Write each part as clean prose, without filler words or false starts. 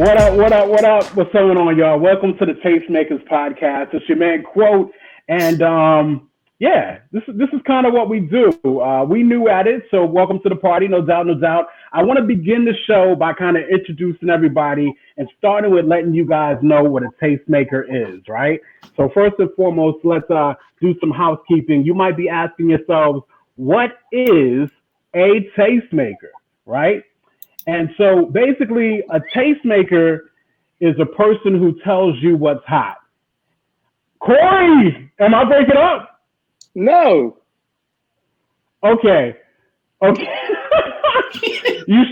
What up, what up, what up? What's going on, y'all? Welcome to the Tastemakers Podcast. It's your man, Quote. And yeah, this is kind of what we do. We new at it, so welcome to the party, no doubt, no doubt. I want to begin the show by kind of introducing everybody and starting with letting you guys know what a tastemaker is, right? So first and foremost, let's do some housekeeping. You might be asking yourselves, what is a tastemaker, right? And so basically, a tastemaker is a person who tells you what's hot. Corey, am I breaking up? No. Okay. You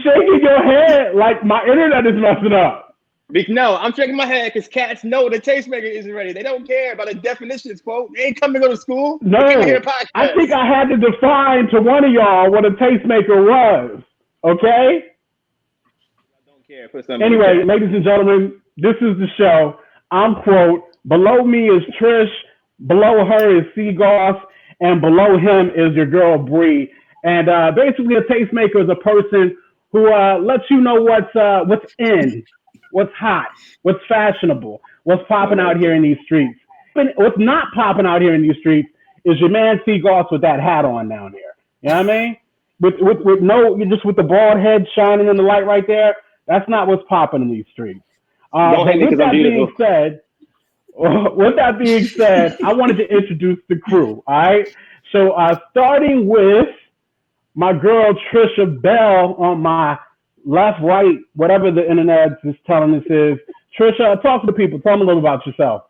shaking your head like my internet is messing up. No, I'm shaking my head because cats know the tastemaker isn't ready. They don't care about the definitions, quote. They ain't coming to go to school. No, I think I had to define to one of y'all what a tastemaker was. Okay? Anyway, ladies and gentlemen, this is the show. I'm Quote. Below me is Trish. Below her is Seagoss. And below him is your girl, Bree. And basically, a tastemaker is a person who lets you know what's in, what's hot, what's fashionable, what's popping out here in these streets. What's not popping out here in these streets is your man Seagoss with that hat on down there. You know what I mean? With the bald head shining in the light right there. That's not what's popping in these streets. With that being said, I wanted to introduce the crew. All right. So starting with my girl Trisha Bell on my left, right, whatever the internet is telling us is. Trisha, talk to the people. Tell them a little about yourself.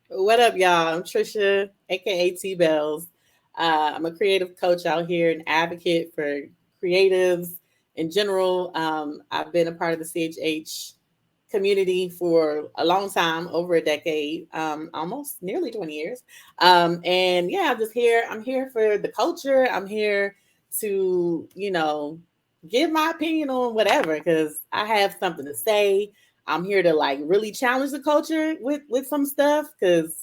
What up, y'all? I'm Trisha, aka T Bells. I'm a creative coach out here, an advocate for creatives in general. I've been a part of the CHH community for a long time, over a decade, almost nearly 20 years. And yeah, I'm here for the culture. I'm here to, give my opinion on whatever, because I have something to say. I'm here to really challenge the culture with some stuff, because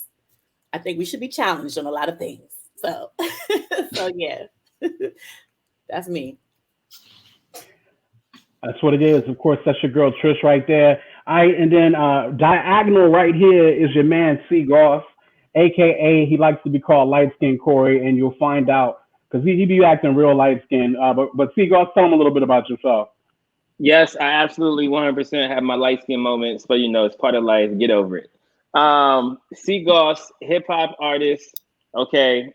I think we should be challenged on a lot of things. So, yeah, that's me. That's what it is. Of course, that's your girl Trish right there. And then diagonal right here is your man Seagoss, aka he likes to be called Light Skin Corey, and you'll find out because he be acting real light skin. But Seagoss, tell him a little bit about yourself. Yes, I absolutely 100% have my light skin moments, but it's part of life. Get over it. Seagoss, hip hop artist. Okay,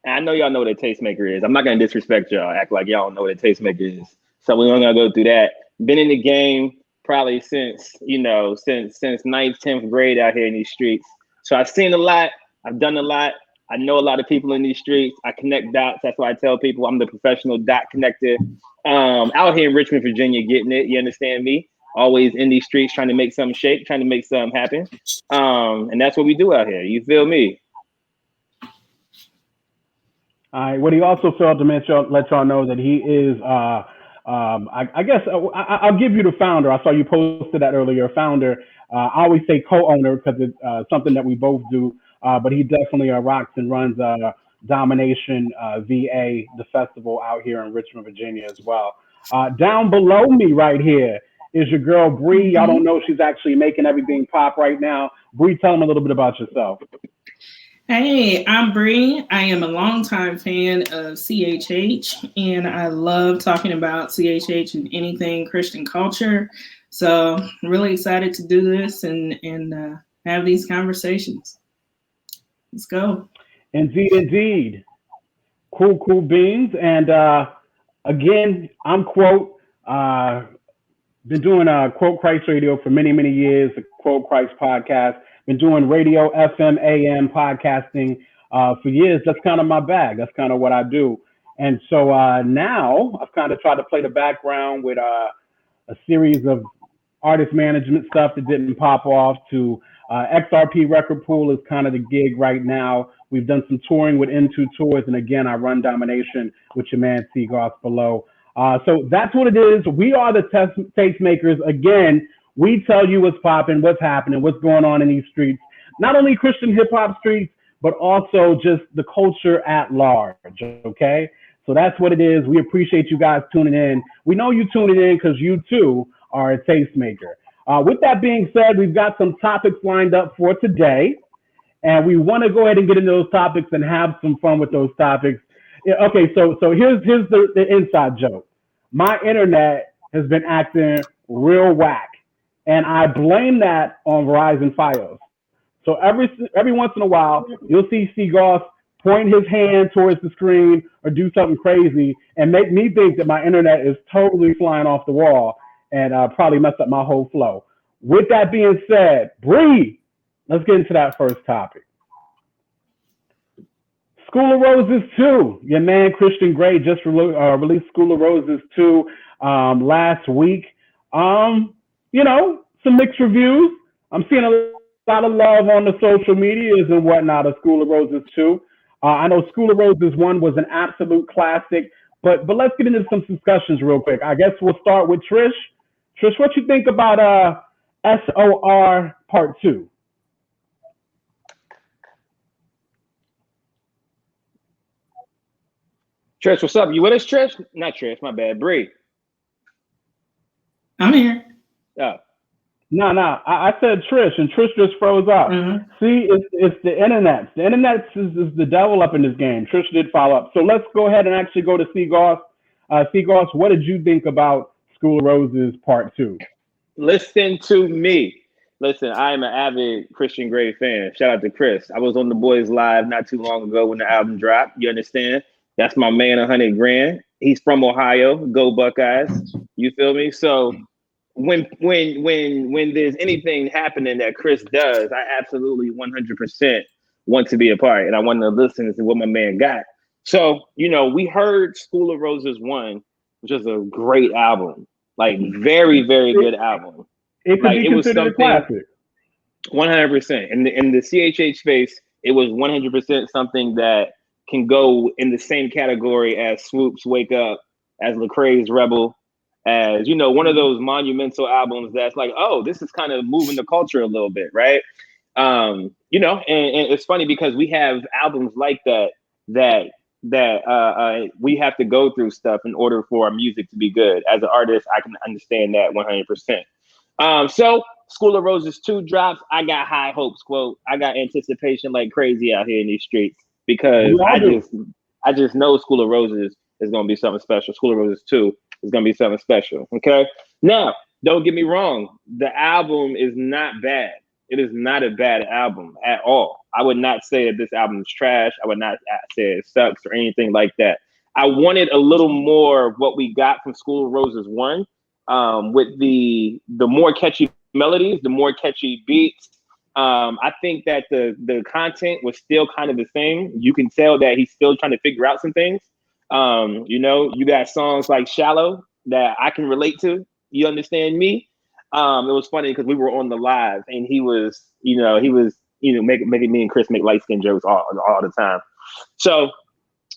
and I know y'all know what a tastemaker is. I'm not gonna disrespect y'all, act like y'all don't know what a tastemaker is. So we're not gonna go through that. Been in the game probably since 9th, 10th grade out here in these streets. So I've seen a lot. I've done a lot. I know a lot of people in these streets. I connect dots. That's why I tell people I'm the professional dot connector. Out here in Richmond, Virginia, getting it. You understand me? Always in these streets, trying to make something shake, trying to make something happen. And that's what we do out here. You feel me? All right. What he also failed to let y'all know that he is. I guess I'll give you the founder. I saw you posted that earlier. Founder. I always say co-owner because it's something that we both do. But he definitely rocks and runs Domination VA, the festival out here in Richmond, Virginia as well. Down below me right here is your girl Bree. Y'all don't know she's actually making everything pop right now. Bree, tell them a little bit about yourself. Hey, I'm Bree. I am a longtime fan of CHH, and I love talking about CHH and anything Christian culture. So I'm really excited to do this and have these conversations. Let's go. Indeed. Cool beans. And again, I'm Quote. Been doing Quote Christ Radio for many, many years, the Quote Christ podcast. Been doing radio, FM, AM, podcasting for years. That's kind of my bag. That's kind of what I do. And so now I've kind of tried to play the background with a series of artist management stuff that didn't pop off to XRP Record Pool is kind of the gig right now. We've done some touring with N2 Tours. And again, I run Domination with your man Seagoss below. So that's what it is. We are the tastemakers. Again, we tell you what's popping, what's happening, what's going on in these streets. Not only Christian hip hop streets, but also just the culture at large, okay? So that's what it is. We appreciate you guys tuning in. We know you tuning in because you too are a tastemaker. With that being said, we've got some topics lined up for today, and we want to go ahead and get into those topics and have some fun with those topics. Yeah, okay, so here's the inside joke. My internet has been acting real whack, and I blame that on Verizon Fios. So every once in a while, you'll see Seagoss point his hand towards the screen or do something crazy and make me think that my internet is totally flying off the wall and probably mess up my whole flow. With that being said, Bree, let's get into that first topic. School of Roses 2. Your man Christian Grey just released School of Roses 2 last week. You know, some mixed reviews. I'm seeing a lot of love on the social medias and whatnot of School of Roses 2. I know School of Roses 1 was an absolute classic, but let's get into some discussions real quick. I guess we'll start with Trish. Trish, what you think about SOR Part 2? Trish, what's up? You with us, Trish? Not Trish, my bad. Bree. I'm here. Oh. No, I said Trish, and Trish just froze up. Mm-hmm. See, it's the internet. The internet is the devil up in this game. Trish did follow up. So let's go ahead and actually go to Seagoss. Seagoss, what did you think about School of Roses Part 2? Listen to me. Listen, I am an avid Christian Grey fan. Shout out to Chris. I was on the Boys Live not too long ago when the album dropped. You understand? That's my man, 100 grand. He's from Ohio. Go Buckeyes. You feel me? So when there's anything happening that Chris does, I absolutely 100% want to be a part, and I want to listen to what my man got. So, you know, we heard School of Roses 1, which is a great album, like very, very good album. It could be considered a classic. 100%. In the CHH space, it was 100% something that can go in the same category as Swoop's Wake Up, as Lecrae's Rebel, as, you know, one of those monumental albums that's like, oh, this is kind of moving the culture a little bit, right? You know, and it's funny because we have albums like that we have to go through stuff in order for our music to be good. As an artist, I can understand that 100%. So School of Roses 2 drops. I got high hopes, quote. I got anticipation like crazy out here in these streets because I just know School of Roses is going to be something special. School of Roses 2 is going to be something special. Okay. Now, don't get me wrong. The album is not bad. It is not a bad album at all. I would not say that this album is trash. I would not say it sucks or anything like that. I wanted a little more of what we got from School of Roses 1, with the more catchy melodies, the more catchy beats. I think that the content was still kind of the same. You can tell that he's still trying to figure out some things. You know, you got songs like Shallow that I can relate to. You understand me? It was funny because we were on the live and he was making me and Chris make light skin jokes all the time. So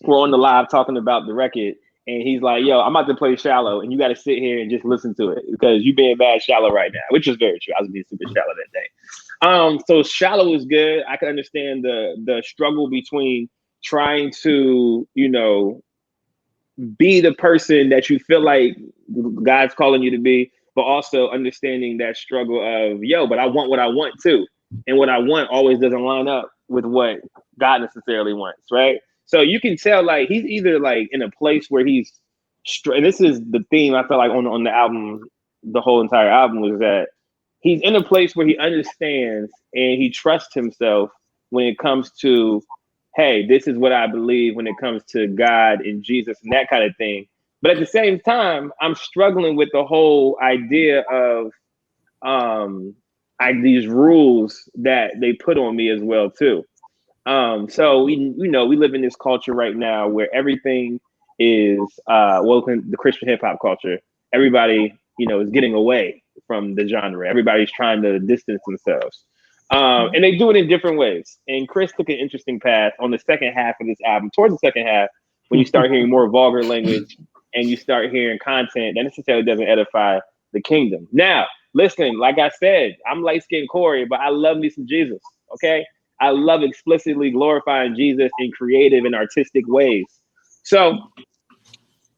we're on the live talking about the record and he's like, yo, I'm about to play Shallow and you got to sit here and just listen to it because you being bad shallow right now, which is very true. I was being super shallow that day. So Shallow is good. I can understand the struggle between trying to, you know, be the person that you feel like God's calling you to be, but also understanding that struggle of, yo, but I want what I want too. And what I want always doesn't line up with what God necessarily wants, right? So you can tell like he's either like in a place where he's and this is the theme I felt like on the album, the whole entire album was that he's in a place where he understands and he trusts himself when it comes to, hey, this is what I believe when it comes to God and Jesus and that kind of thing. But at the same time, I'm struggling with the whole idea of these rules that they put on me as well too. So we live in this culture right now where everything is the Christian hip hop culture. Everybody, you know, is getting away from the genre. Everybody's trying to distance themselves. And they do it in different ways. And Chris took an interesting path on the second half of this album. Towards the second half, when you start hearing more vulgar language and you start hearing content that necessarily doesn't edify the kingdom. Now, listen, like I said, I'm light-skinned Corey, but I love me some Jesus, okay? I love explicitly glorifying Jesus in creative and artistic ways. So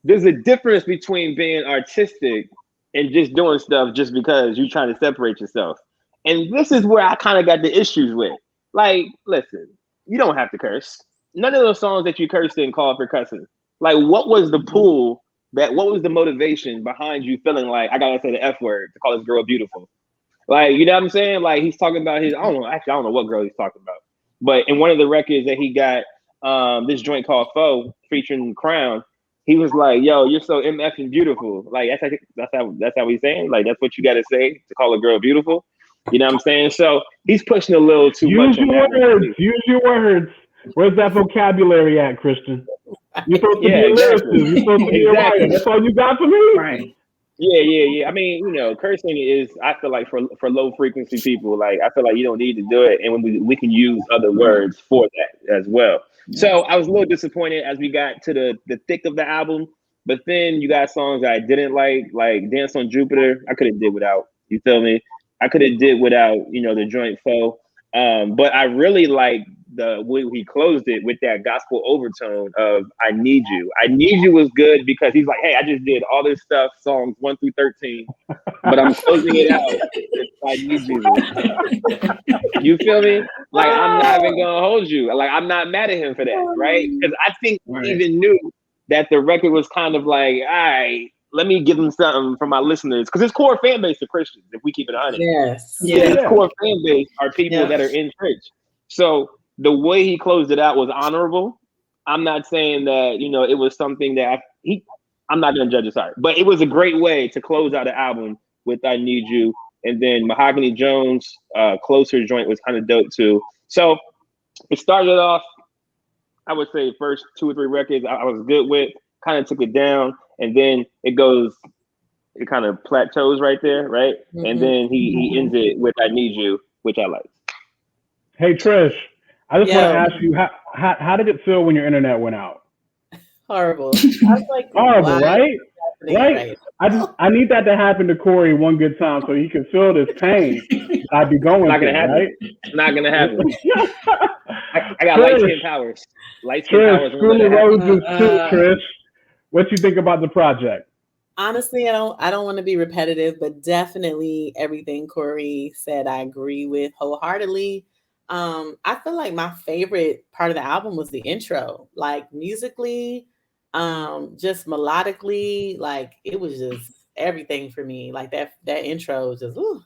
there's a difference between being artistic and just doing stuff just because you're trying to separate yourself. And this is where I kind of got the issues with. Like, listen, you don't have to curse. None of those songs that you cursed in called for cussing. Like, what was the pull? What was the motivation behind you feeling like I gotta say the F word to call this girl beautiful? Like, you know what I'm saying? Like, he's talking about his, I don't know what girl he's talking about. But in one of the records that he got, this joint called Foe featuring Crown, he was like, yo, you're so MF and beautiful. Like, that's how he's saying. Like, that's what you gotta say to call a girl beautiful. You know what I'm saying? So he's pushing a little too much. Use your words. Use your words. Where's that vocabulary at, Christian? You're supposed to be a lyricist. You're supposed to be a writer. That's all you got for me? Right. Yeah. I mean, you know, cursing is, I feel like for low frequency people, like I feel like you don't need to do it, and when we can use other words for that as well. So I was a little disappointed as we got to the thick of the album, but then you got songs that I didn't like Dance on Jupiter. I could have did without. You feel me? I could have did without, you know, the joint Foe. But I really like the way he closed it with that gospel overtone of I Need You. I Need You was good because he's like, hey, I just did all this stuff, songs 1 through 13, but I'm closing it out with I Need You. You feel me? Like, I'm not even gonna hold you. Like, I'm not mad at him for that, right? Because I think he even knew that the record was kind of like, all right, let me give him something for my listeners. Because his core fan base are Christians, if we keep it honest. Yes. His core fan base are people that are in church. So the way he closed it out was honorable. I'm not saying that, you know, it was something that I'm not going to judge it, sorry. But it was a great way to close out an album with I Need You. And then Mahogany Jones' Closer joint was kind of dope too. So it started off, I would say, first 2 or 3 records I was good with, kind of took it down. And then it kind of plateaus right there, right? Mm-hmm. And then he ends it with I Need You, which I like. Hey, Trish, I just want to ask you, how did it feel when your internet went out? Horrible. I was like, horrible, right? Right? I need that to happen to Corey one good time so he can feel this pain I'd be going through, right? It's not going to happen. I got light skin powers. Light skin powers. Screw the roses too, Trish. What you think about the project? Honestly, I don't want to be repetitive, but definitely everything Corey said, I agree with wholeheartedly. I feel like my favorite part of the album was the intro, like musically, just melodically, like it was just everything for me. Like that intro was just, ooh.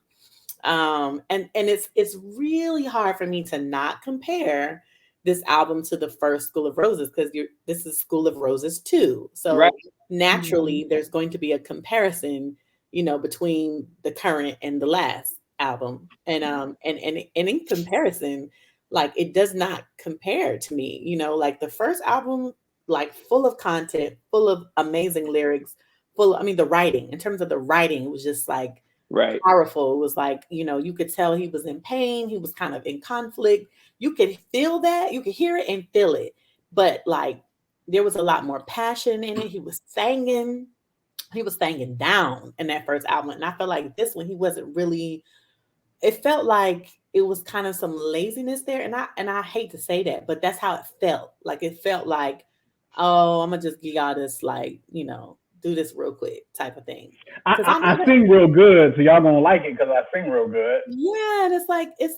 And it's really hard for me to not compare this album to the first School of Roses, because this is School of Roses 2. So naturally there's going to be a comparison, you know, between the current and the last album. And in comparison, like it does not compare to me, you know, like the first album, like full of content, full of amazing lyrics, the writing, in terms of the writing, was just like powerful. It was like, you know, you could tell he was in pain. He was kind of in conflict. You could feel that. You could hear it and feel it. But like, there was a lot more passion in it. He was singing down in that first album. And I felt like this one, he wasn't really, it felt like it was kind of some laziness there. And I hate to say that, but that's how it felt. Like, it felt like, oh, I'm going to just give y'all this, like, you know, do this real quick type of thing. I sing real good, so y'all gonna like it because I sing real good. Yeah, and it's like this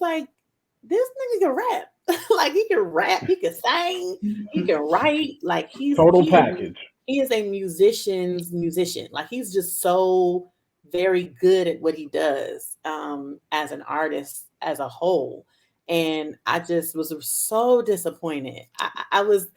nigga can rap. Like, he can rap, he can sing, he can write. Like, he's package. He is a musician's musician. Like, he's just so very good at what he does as an artist as a whole. And I just was so disappointed. I was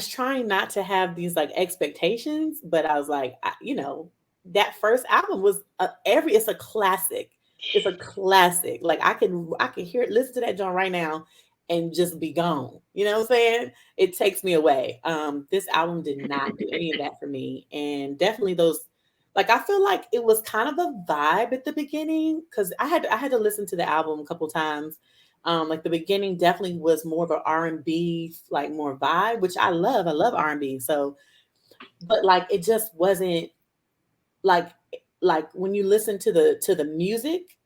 trying not to have these like expectations, but I was like, you know, that first album was it's a classic. It's a classic. Like, I can hear it, listen to that John right now and just be gone. You know what I'm saying? It takes me away. This album did not do any of that for me. And definitely those, like, I feel like it was kind of a vibe at the beginning, because I had to listen to the album a couple times. Like, the beginning definitely was more of an R&B, like more vibe, which I love. I love R&B. So, but like, it just wasn't like when you listen to the music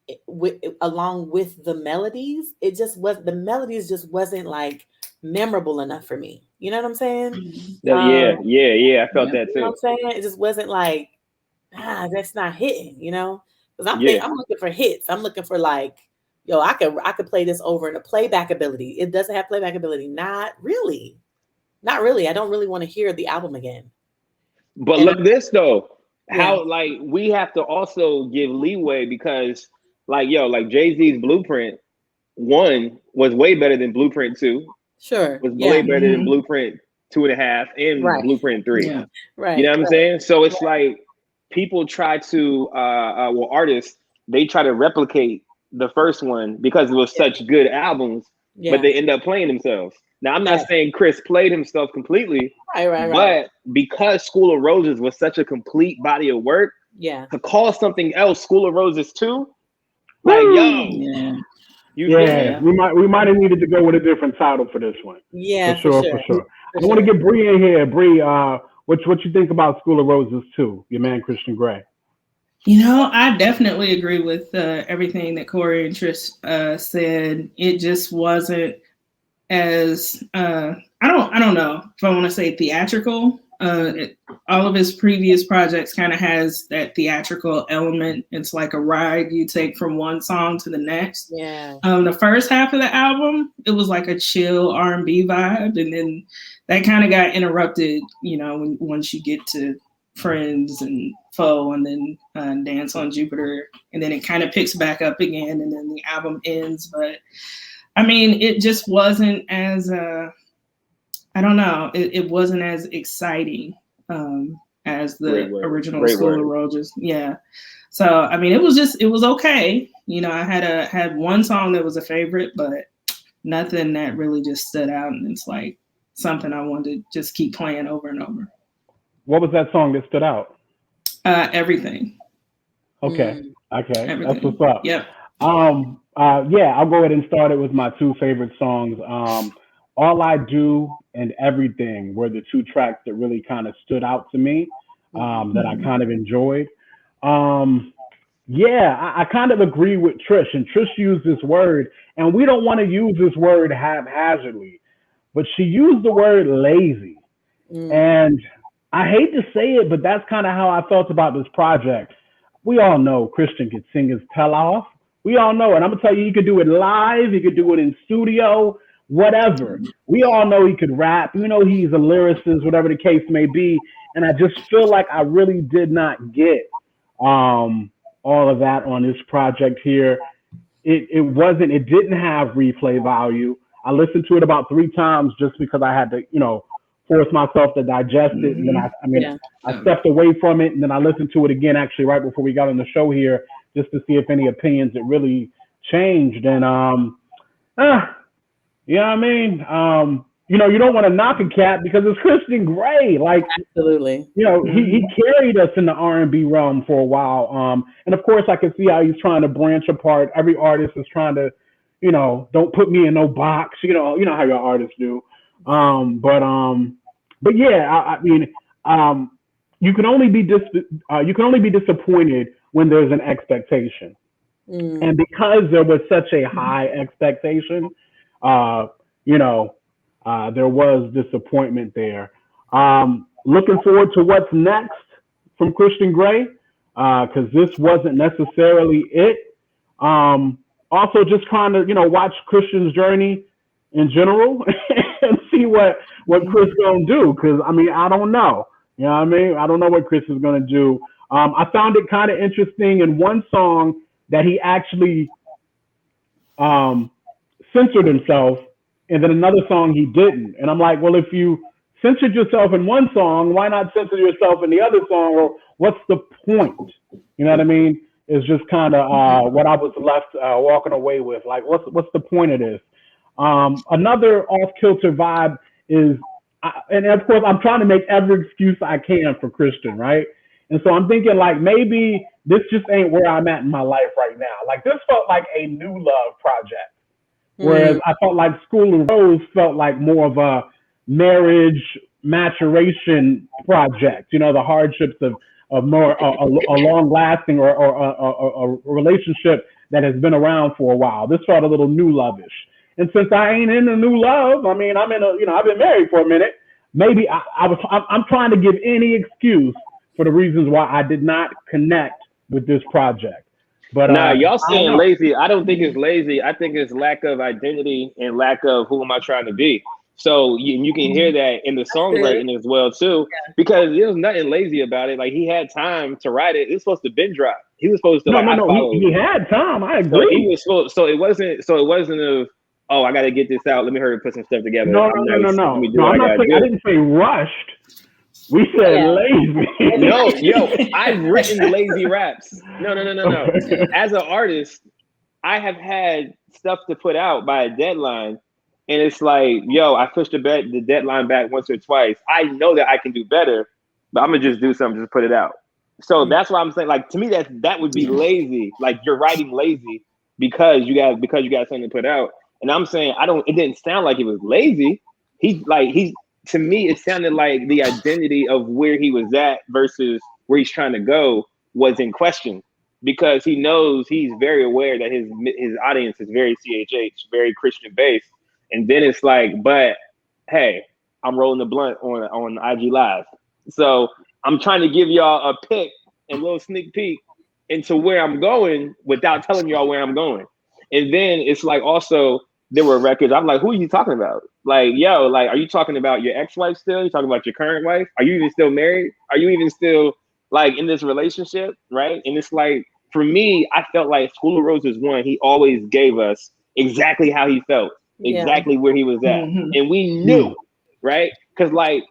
along with the melodies, the melodies just wasn't like memorable enough for me. You know what I'm saying? Yeah. I felt that too. You know what I'm saying? It just wasn't like, that's not hitting, you know? Because Yeah. I'm looking for hits. I'm looking for like, yo, I could play this over in a playback ability. It doesn't have playback ability. Not really. Not really. I don't really want to hear the album again. But And look this though, yeah, how like we have to also give leeway because like like Jay-Z's Blueprint 1 was way better than Blueprint 2, sure. was way Yeah. better than Blueprint 2.5 and Right. Blueprint 3. Yeah. You know Right. what I'm saying? So it's like people try to well, artists, they try to replicate the first one because it was Yeah. such good albums, but Yeah. they end up playing themselves. Now I'm not Right. saying Chris played himself completely, Right. but because School of Roses was such a complete body of work, Yeah. to call something else School of Roses 2, like yo, Woo! Yeah. you feel me? Yeah, we might have needed to go with a different title for this one. Yeah, For for sure, sure. for sure. For I want to sure. get Bree in here. Bree, what you think about School of Roses too? Your man Christian Grey. You know, I definitely agree with everything that Corey and Trish said. It just wasn't as I don't know if I want to say theatrical. All of his previous projects kind of has that theatrical element. It's like a ride you take from one song to the next. Yeah. The first half of the album, it was like a chill R&B vibe, and then that kind of got interrupted. You know, once you get to Friends and Foe, and then Dance on Jupiter, and then it kind of picks back up again, and then the album ends. But I mean, it just wasn't as I don't know. It wasn't as exciting as Great the word. original Great School word. of Roses. Yeah. So I mean, it was okay. You know, I had one song that was a favorite, but nothing that really just stood out, and it's like something I wanted to just keep playing over and over. What was that song that stood out? Everything. Okay, Mm. okay, that's Everything. what's up. Yep. Yeah, I'll go ahead and start it with my two favorite songs. All I Do and Everything were the two tracks that really kind of stood out to me, that I kind of enjoyed. Um, yeah, I kind of agree with Trish, and Trish used this word, and we don't want to use this word haphazardly, but she used the word lazy. Mm. And I hate to say it, but that's kind of how I felt about this project. We all know Christian could sing his tail off. We all know it. I'm gonna tell you, he could do it live. He could do it in studio, whatever. We all know he could rap. You know he's a lyricist, whatever the case may be. And I just feel like I really did not get all of that on this project here. It didn't have replay value. I listened to it about 3 times just because I had to, force myself to digest it. And then Yeah. I stepped away from it, and then I listened to it again actually right before we got on the show here, just to see if any opinions had really changed. And you know what I mean? You don't want to knock a cat because it's Christian Grey. Like, Absolutely. he carried us in the R&B realm for a while. And of course I can see how he's trying to branch apart. Every artist is trying to, don't put me in no box. You know how your artists do. But yeah, I mean, you can only be disappointed when there's an expectation. Mm. And because there was such a high expectation, there was disappointment there. Looking forward to what's next from Christian Grey, because this wasn't necessarily it. Also, just trying to watch Christian's journey in general and see what Chris gonna do. Because I mean, I don't know. You know what I mean? I don't know what Chris is gonna do. I found it kind of interesting in one song that he actually censored himself, and then another song he didn't. And I'm like, well, if you censored yourself in one song, why not censor yourself in the other song? Or what's the point? You know what I mean? It's just kind of what I was left walking away with. Like, what's the point of this? Another off-kilter vibe is, and of course, I'm trying to make every excuse I can for Christian, right? And so I'm thinking, like, maybe this just ain't where I'm at in my life right now. Like, this felt like a new love project. Whereas I felt like School of Rose felt like more of a marriage maturation project. The hardships of more a long lasting or a relationship that has been around for a while. This felt a little new lovish. And since I ain't in a new love, I mean, I've been married for a minute. Maybe I'm trying to give any excuse for the reasons why I did not connect with this project. But Nah, y'all I don't saying know. lazy. I don't think it's lazy. I think it's lack of identity and lack of who am I trying to be. So you can hear that in the songwriting as well too, because there was nothing lazy about it. Like he had time to write it. It was supposed to bin drop. He was supposed to No, like no, I no. followed. He had time. I So he agree. was supposed. So it wasn't of I got to get this out. Let me hurry and put some stuff together. No, I'm no, no, no, nice. Let no. me do No, what I'm I not gotta saying. I do. didn't say rushed. We said Yeah. lazy. No, yo, I've written lazy raps. No. Okay. As an artist, I have had stuff to put out by a deadline, and it's like, yo, I pushed the deadline back once or twice. I know that I can do better, but I'm gonna just do something, just put it out. So that's why I'm saying, like, to me, that would be lazy. Like you're writing lazy because you got something to put out. And I'm saying it didn't sound like it was lazy. He's to me, it sounded like the identity of where he was at versus where he's trying to go was in question because he knows he's very aware that his audience is very CHH, very Christian based. And then it's like, but hey, I'm rolling the blunt on IG Live. So I'm trying to give y'all a pick and a little sneak peek into where I'm going without telling y'all where I'm going. And then it's like also there were records. I'm like, who are you talking about? Like, yo, like, are you talking about your ex-wife still? You talking about your current wife? Are you even still married? Are you even still like in this relationship? Right. And it's like, for me, I felt like School of Roses 1, he always gave us exactly how he felt, exactly where he was at. And we knew, right? Because like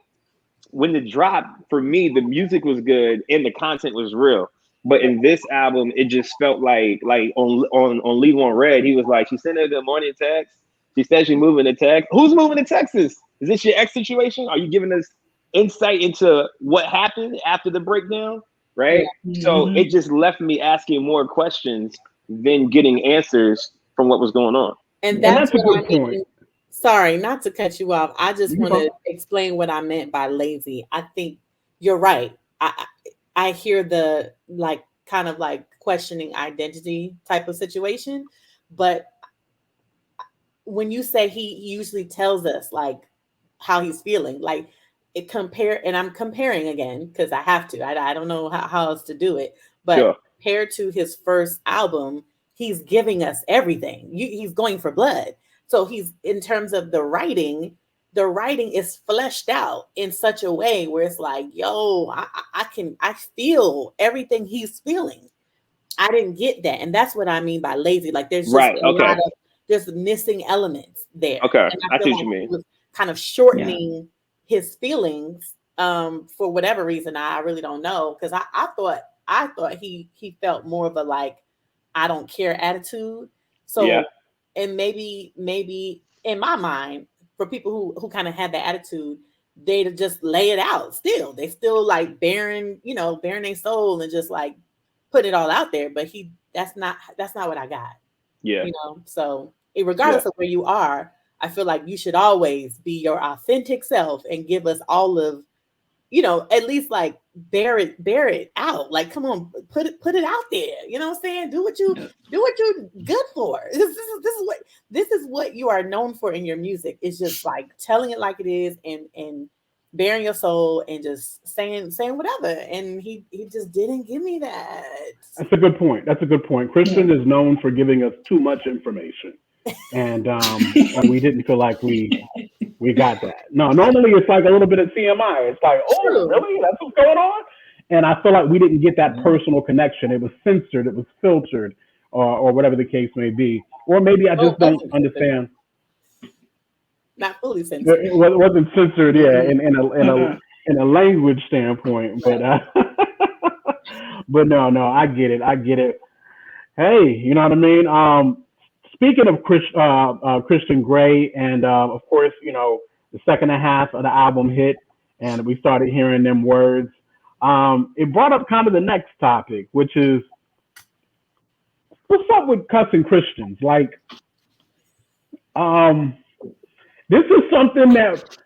when the drop, for me, the music was good and the content was real. But in this album, it just felt like on Leave On Red, he was like, she sent her the morning text. She said she's moving to Texas. Who's moving to Texas? Is this your ex situation? Are you giving us insight into what happened after the breakdown? Right. So it just left me asking more questions than getting answers from what was going on. And that's a what good I point. mean. Sorry, not to cut you off. I just You want fine. to explain what I meant by lazy. I think you're right. I hear the like kind of like questioning identity type of situation, but when you say he usually tells us like how he's feeling, like it compare, and I'm comparing again because I have to. I don't know how else to do it, but Sure. compared to his first album, he's giving us everything. He's going for blood. So he's in terms of the writing is fleshed out in such a way where it's like, yo, I feel everything he's feeling. I didn't get that, and that's what I mean by lazy. Like there's just Right. a Okay. lot of there's missing elements there, Okay. and I I feel see what like you he mean. was kind of shortening his feelings for whatever reason. I really don't know because I thought he felt more of a like I don't care attitude. So Yeah. and maybe in my mind for people who kind of had that attitude, they just lay it out. They still like bearing their soul and just like put it all out there. But that's not what I got. Yeah. So regardless of where you are, I feel like you should always be your authentic self and give us all of, at least like bear it out. Like, come on, put it out there. You know what I'm saying? Do what you're good for. This is what you are known for in your music. It's just like telling it like it is and bearing your soul and just saying whatever. And he just didn't give me that. That's a good point. Kristen is known for giving us too much information, and we didn't feel like we got that. No, normally it's like a little bit of TMI. It's like, oh, True. really? That's what's going on? And I feel like we didn't get that personal connection. It was censored. It was filtered, or whatever the case may be. Or maybe I just don't understand. Not fully censored. It wasn't censored, yeah, in a language standpoint. But but no, I get it. Hey, you know what I mean? Speaking of Christian Grey, and of course, the second half of the album hit, and we started hearing them words. It brought up kind of the next topic, which is what's up with cussing Christians? Like, this is something that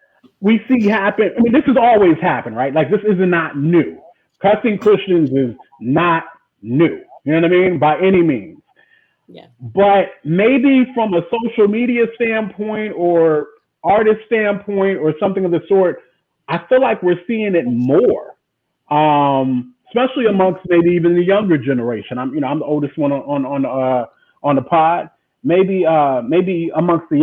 we see happen. I mean, this has always happened, right? Like, this is not new. Cussing Christians is not new. You know what I mean? By any means. Yeah. But maybe from a social media standpoint or artist standpoint or something of the sort, I feel like we're seeing it more. especially amongst maybe even the younger generation. I'm the oldest one on the pod. Maybe amongst the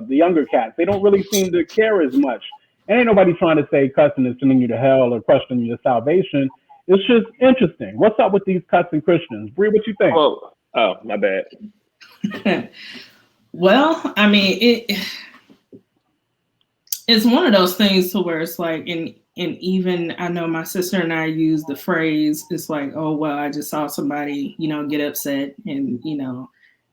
younger cats, they don't really seem to care as much. And ain't nobody trying to say cussing is sending you to hell or questioning your salvation. It's just interesting. What's up with these cussing Christians? Bree, what you think? Oh, my bad. Well, I mean, it's one of those things to where it's like, and even I know my sister and I use the phrase, it's like, oh, well, I just saw somebody, get upset and,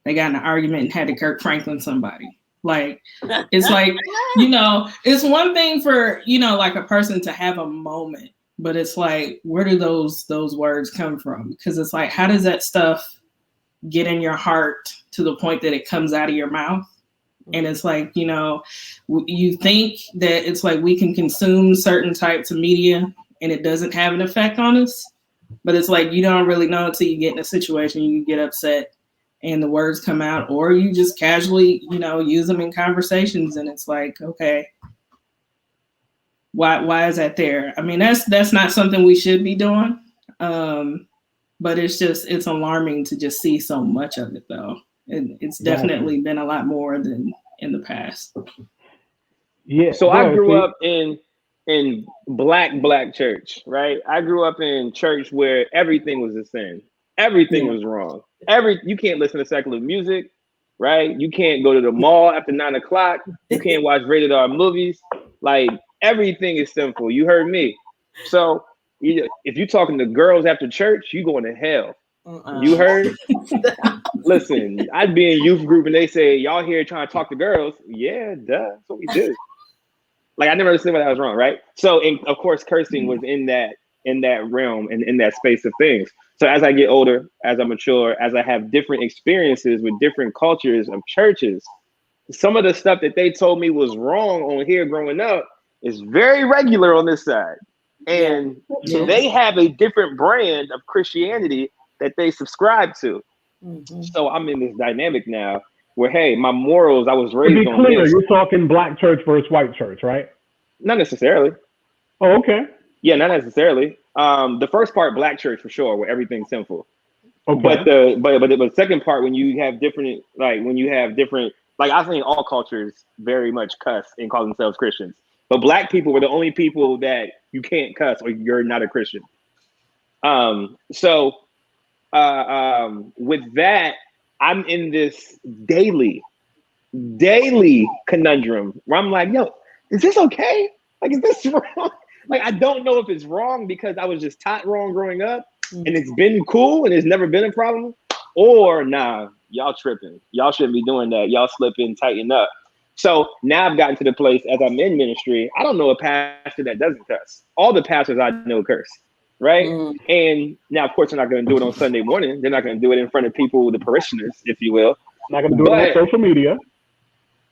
they got in an argument and had to Kirk Franklin somebody. Like, it's like, it's one thing for, like a person to have a moment, but it's like, where do those words come from? Because it's like, how does that stuff get in your heart to the point that it comes out of your mouth? And it's like, you think that it's like we can consume certain types of media and it doesn't have an effect on us. But it's like you don't really know until you get in a situation, you get upset and the words come out, or you just casually, use them in conversations. And it's like, okay, why is that there? I mean, that's not something we should be doing. But it's alarming to just see so much of it, though. It's definitely been a lot more than in the past. Yeah. So I grew up in black church, right? I grew up in church where everything was a sin. Everything was wrong. You can't listen to secular music, right? You can't go to the mall after 9 o'clock. You can't watch rated R movies. Like, everything is sinful. You heard me. So if you're talking to girls after church, you going to hell. You heard? Listen, I'd be in youth group and they say, y'all here trying to talk to girls. Yeah, duh. That's what we do. Like, I never understood why that was wrong, right? So, and of course, cursing was in that realm and in that space of things. So as I get older, as I mature, as I have different experiences with different cultures of churches, some of the stuff that they told me was wrong on here growing up is very regular on this side. And they have a different brand of Christianity that they subscribe to. Mm-hmm. So I'm in this dynamic now where, hey, my morals, I was raised on this. You're talking black church versus white church, right? Not necessarily. Oh, okay. Yeah, not necessarily. The first part, black church for sure, where everything's sinful. Okay. But the second part, when you have different, like I think all cultures very much cuss and call themselves Christians. But black people were the only people that you can't cuss or you're not a Christian. So with that, I'm in this daily conundrum where I'm like, yo, is this okay? Like, is this wrong? Like, I don't know if it's wrong because I was just taught wrong growing up and it's been cool and it's never been a problem, or nah, y'all tripping. Y'all shouldn't be doing that. Y'all slipping, tighten up. So now I've gotten to the place as I'm in ministry, I don't know a pastor that doesn't cuss. All the pastors I know curse, right? And now, of course, they're not going to do it on Sunday morning. They're not going to do it in front of people, the parishioners, if you will. Not going to do it on social media.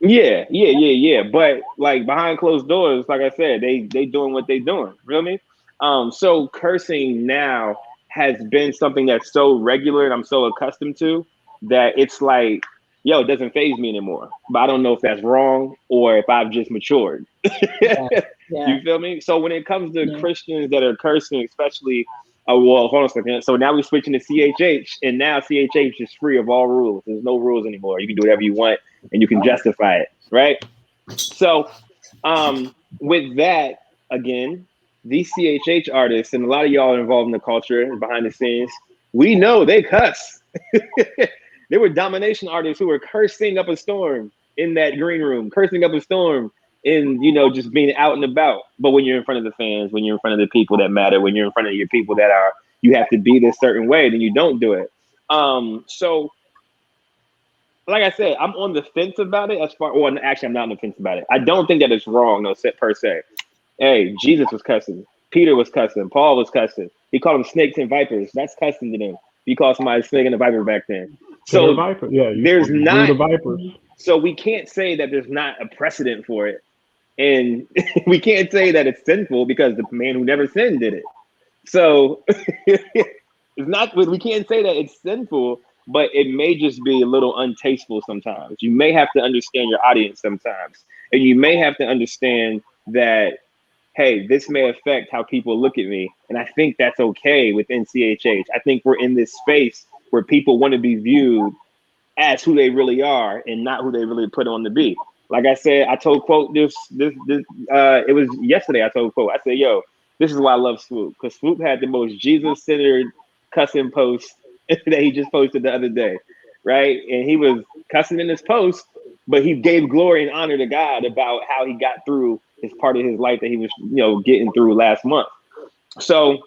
Yeah. But like behind closed doors, like I said, they doing what they doing. Feel me? So cursing now has been something that's so regular and I'm so accustomed to that it's like, yo, it doesn't faze me anymore. But I don't know if that's wrong or if I've just matured. You feel me? So when it comes to Christians that are cursing, especially, well, hold on a second. So now we're switching to CHH, and now CHH is free of all rules. There's no rules anymore. You can do whatever you want, and you can justify it, right? So with that, again, these CHH artists, and a lot of y'all are involved in the culture and behind the scenes, we know they cuss. There were domination artists who were cursing up a storm in that green room, cursing up a storm in, just being out and about. But when you're in front of the fans, when you're in front of the people that matter, when you're in front of your people that you have to be this certain way, then you don't do it. So like I said, I'm on the fence about it actually, I'm not on the fence about it. I don't think that it's wrong, per se. Hey, Jesus was cussing. Peter was cussing. Paul was cussing. He called them snakes and vipers. That's cussing to them. He called somebody a snake and a viper back then. So there's not. The vipers. So we can't say that there's not a precedent for it. And we can't say that it's sinful because the man who never sinned did it. So it's not. We can't say that it's sinful, but it may just be a little untasteful sometimes. You may have to understand your audience sometimes. And you may have to understand that hey, this may affect how people look at me. And I think that's okay within CHH. I think we're in this space where people want to be viewed as who they really are and not who they really put on to be. Like I said, I told Quote this it was yesterday. I told Quote, I said, yo, this is why I love Swoop, because Swoop had the most Jesus-centered cussing post that he just posted the other day, right? And he was cussing in his post, but he gave glory and honor to God about how he got through his part of his life that he was, getting through last month. So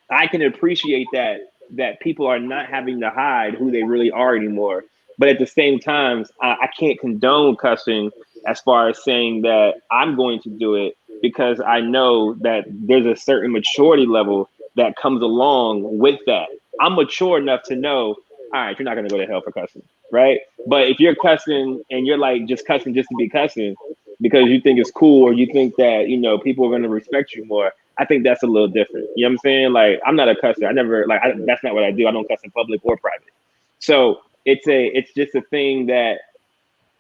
I can appreciate that people are not having to hide who they really are anymore. But at the same time, I can't condone cussing as far as saying that I'm going to do it, because I know that there's a certain maturity level that comes along with that. I'm mature enough to know, all right, you're not going to go to hell for cussing, right? But if you're cussing and you're like just cussing just to be cussing because you think it's cool, or you think that, people are going to respect you more, I think that's a little different. You know what I'm saying? Like, I'm not a cusser. I never, that's not what I do. I don't cuss in public or private. So it's just a thing that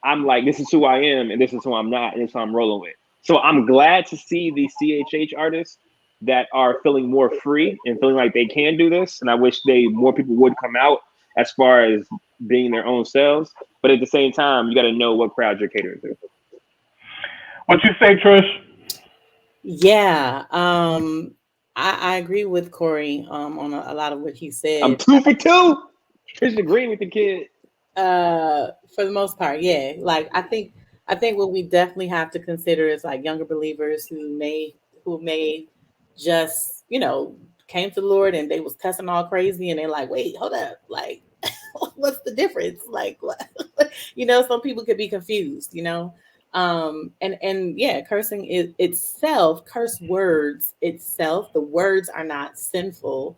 I'm like, this is who I am and this is who I'm not, and this is who I'm rolling with. So I'm glad to see these CHH artists that are feeling more free and feeling like they can do this. And I wish more people would come out as far as being their own selves. But at the same time, you got to know what crowd you're catering to. What you say, Trish? Yeah, I agree with Corey on a lot of what he said. I'm 2 for 2. Trish agreeing with the kid. For the most part, yeah. Like I think what we definitely have to consider is like younger believers who may just came to the Lord and they was cussing all crazy, and they're like, wait, hold up, like what's the difference? Like what? Some people could be confused, and yeah, cursing is itself, curse words itself, the words are not sinful.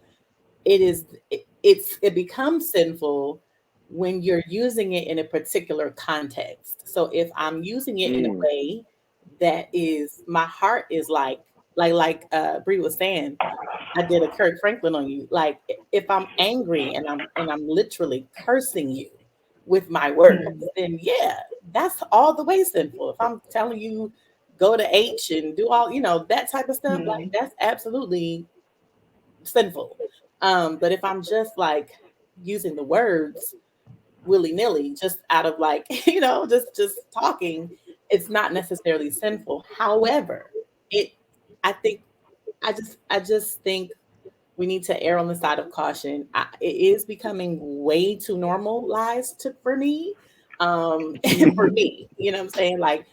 It becomes sinful when you're using it in a particular context. So if I'm using it in a way that is, my heart is like Bree was saying, I did a Kirk Franklin on you. Like if I'm angry and I'm literally cursing you with my words, then yeah, that's all the way sinful. If I'm telling you go to H and do all, that type of stuff, like that's absolutely sinful. But if I'm just like using the words willy-nilly, just out of like, just talking, it's not necessarily sinful. However, I just think we need to err on the side of caution. It is becoming way too normalized for me. For me, you know what I'm saying? Like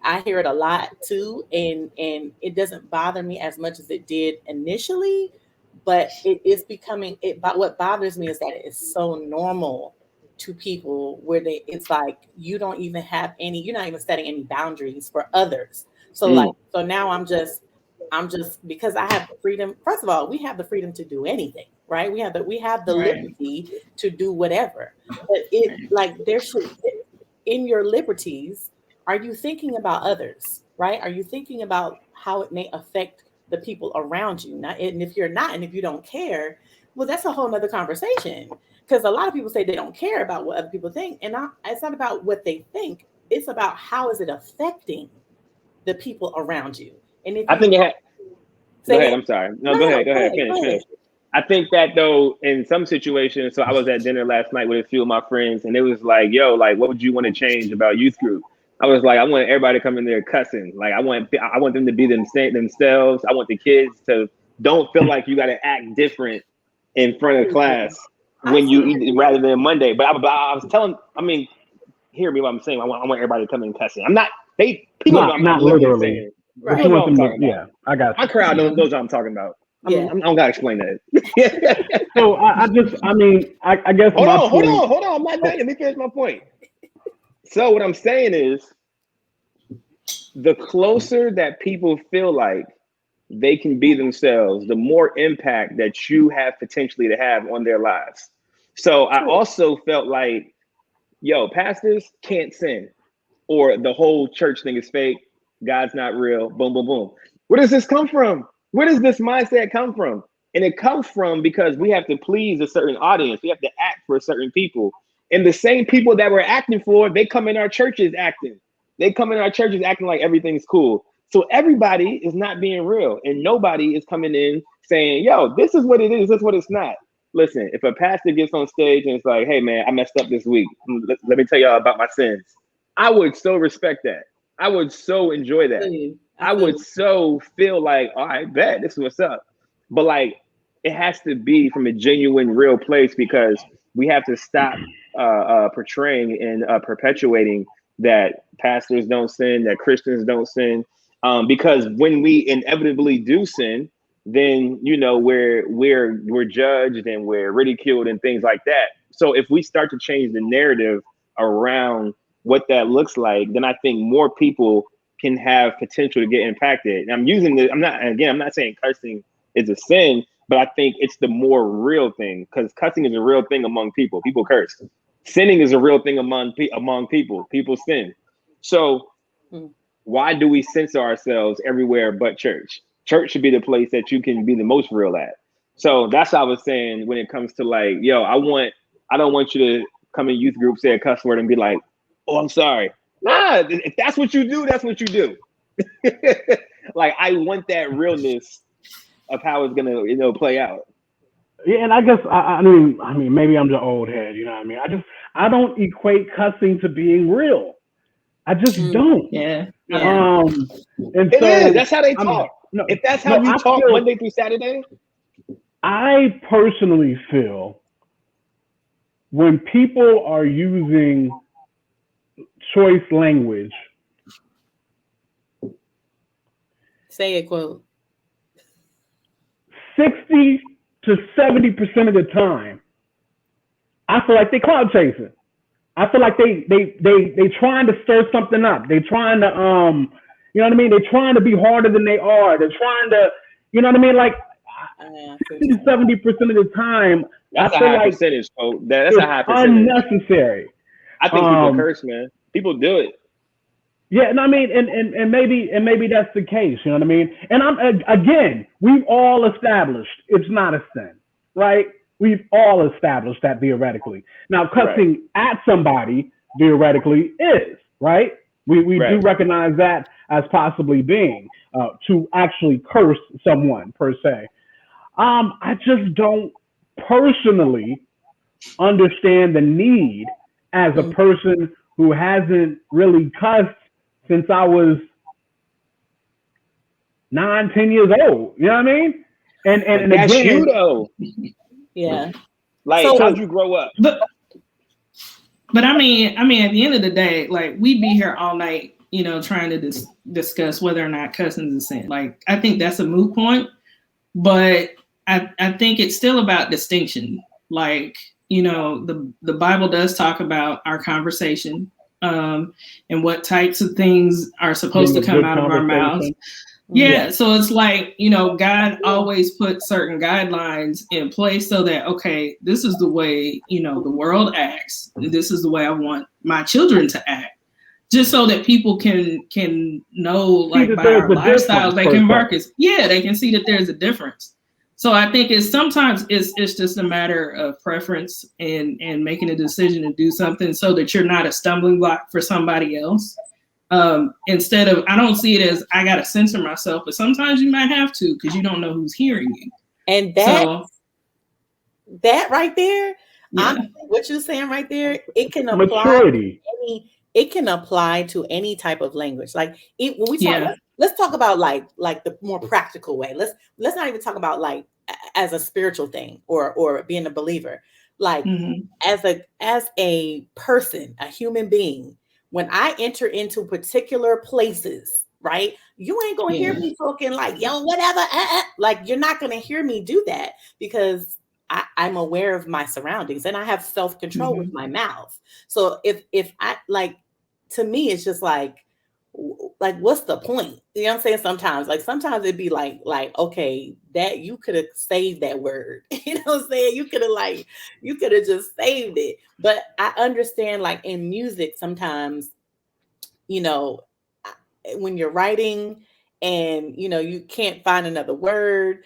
I hear it a lot too, and it doesn't bother me as much as it did initially, but it is becoming it. But what bothers me is that it is so normal to people where it's like you're not even setting any boundaries for others. So so now I'm just because I have the freedom. First of all, we have the freedom to do anything, right? We have the right. liberty to do whatever. But there should, in your liberties, are you thinking about others, right? Are you thinking about how it may affect the people around you? And if you're not, and if you don't care, well, that's a whole nother conversation. Because a lot of people say they don't care about what other people think, and it's not about what they think. It's about how is it affecting the people around you. And if I think it had. Go ahead. it. I'm sorry. No, go ahead. Finish. I think that though, in some situations, so I was at dinner last night with a few of my friends, and it was like, yo, like, what would you want to change about youth group? I was like, I want everybody to come in there cussing. Like, I want them to be themselves. I want the kids to don't feel like you got to act different in front of class when you eat rather than Monday. But I was telling, hear me what I'm saying. I want everybody to come in cussing. I'm not. People know I'm not literally saying. Right. You want them to, yeah, I got you. My crowd knows what I'm talking about. I don't gotta explain that. So I guess. Hold on. I'm not done. Let me finish my point. So what I'm saying is, the closer that people feel like they can be themselves, the more impact that you have potentially to have on their lives. So I also felt like, yo, pastors can't sin, or the whole church thing is fake. God's not real. Boom, boom, boom. Where does this come from? Where does this mindset come from? And it comes from because we have to please a certain audience. We have to act for certain people. And the same people that we're acting for, they come in our churches acting. They come in our churches acting like everything's cool. So everybody is not being real, and nobody is coming in saying, yo, this is what it is, this is what it's not. Listen, if a pastor gets on stage and it's like, hey man, I messed up this week, let me tell y'all about my sins, I would so respect that. I would so enjoy that. I would so feel like, all right, bet this is what's up. But like, it has to be from a genuine, real place, because we have to stop portraying and perpetuating that pastors don't sin, that Christians don't sin. Because when we inevitably do sin, then we're judged and we're ridiculed and things like that. So if we start to change the narrative around what that looks like, then I think more people can have potential to get impacted. And I'm not saying cussing is a sin, but I think it's the more real thing, because cussing is a real thing among people. People curse. Sinning is a real thing among people. People sin. So why do we censor ourselves everywhere but church? Church should be the place that you can be the most real at. So that's what I was saying when it comes to like, yo, I don't want you to come in youth group, say a cuss word and be like, oh, I'm sorry. Nah, if that's what you do, that's what you do. Like, I want that realness of how it's gonna, play out. Yeah, and I guess I mean maybe I'm the old head, you know what I mean? I don't equate cussing to being real. I just don't. Yeah. And it so is. That's how they talk. If that's how you talk Monday through Saturday, I personally feel when people are using choice language, say it, quote, 60 to 70% of the time, I feel like they cloud chasing. I feel like they trying to stir something up. They trying to you know what I mean? They're trying to be harder than they are. They're trying to, you know what I mean? Like 60 to 70% of the time, that's I a feel high like percentage, folks. That's a high percentage. Unnecessary. I think people curse, man. People do it. Yeah, and I mean, and maybe that's the case. You know what I mean? And we've all established it's not a sin, right? We've all established that theoretically. Now, cussing at somebody theoretically is, right? We do recognize that as possibly being to actually curse someone per se. I just don't personally understand the need as a person who hasn't really cussed since I was 9-10 years old. You know what I mean? And that's again, you though. Yeah. Like, so, how'd you grow up? But I mean, at the end of the day, like, we'd be here all night, trying to discuss whether or not cussing is a sin. Like, I think that's a moot point, but I think it's still about distinction. Like, the Bible does talk about our conversation, and what types of things are supposed to come out of our mouths. Yeah, so it's like, God always put certain guidelines in place so that, okay, this is the way, the world acts. This is the way I want my children to act. Just so that people can know, like, by our lifestyles, they can market. Yeah, they can see that there's a difference. So I think sometimes it's just a matter of preference and making a decision to do something so that you're not a stumbling block for somebody else. Instead of, I don't see it as I got to censor myself, but sometimes you might have to because you don't know who's hearing you. And that right there, what you're saying right there, it can apply to any type of language. Like when we talk, let's talk about like the more practical way. Let's not even talk about like as a spiritual thing or being a believer. Like as a person, a human being. When I enter into particular places, right, you ain't gonna hear me talking like, yo, whatever. Like, you're not gonna hear me do that because I'm aware of my surroundings and I have self-control with my mouth. So if I like, to me, it's just like, what's the point? You know what I'm saying? Sometimes it'd be like, okay, that you could have saved that word. You know what I'm saying? You could have just saved it. But I understand, like, in music, sometimes, when you're writing and, you can't find another word.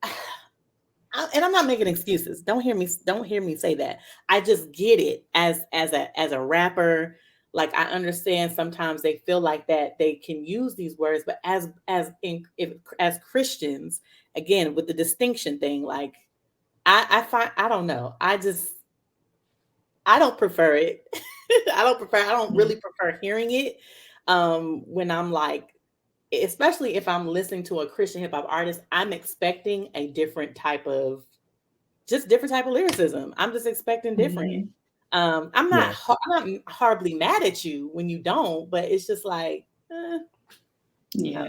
And I'm not making excuses. Don't hear me say that. I just get it as a rapper. Like I understand sometimes they feel like that they can use these words, but as Christians, again with the distinction thing, like I find I don't know. I don't prefer it. I don't really prefer hearing it when I'm like, especially if I'm listening to a Christian hip hop artist, I'm expecting a different type of lyricism. I'm just expecting different. I'm not horribly mad at you when you don't, but it's just like, yeah.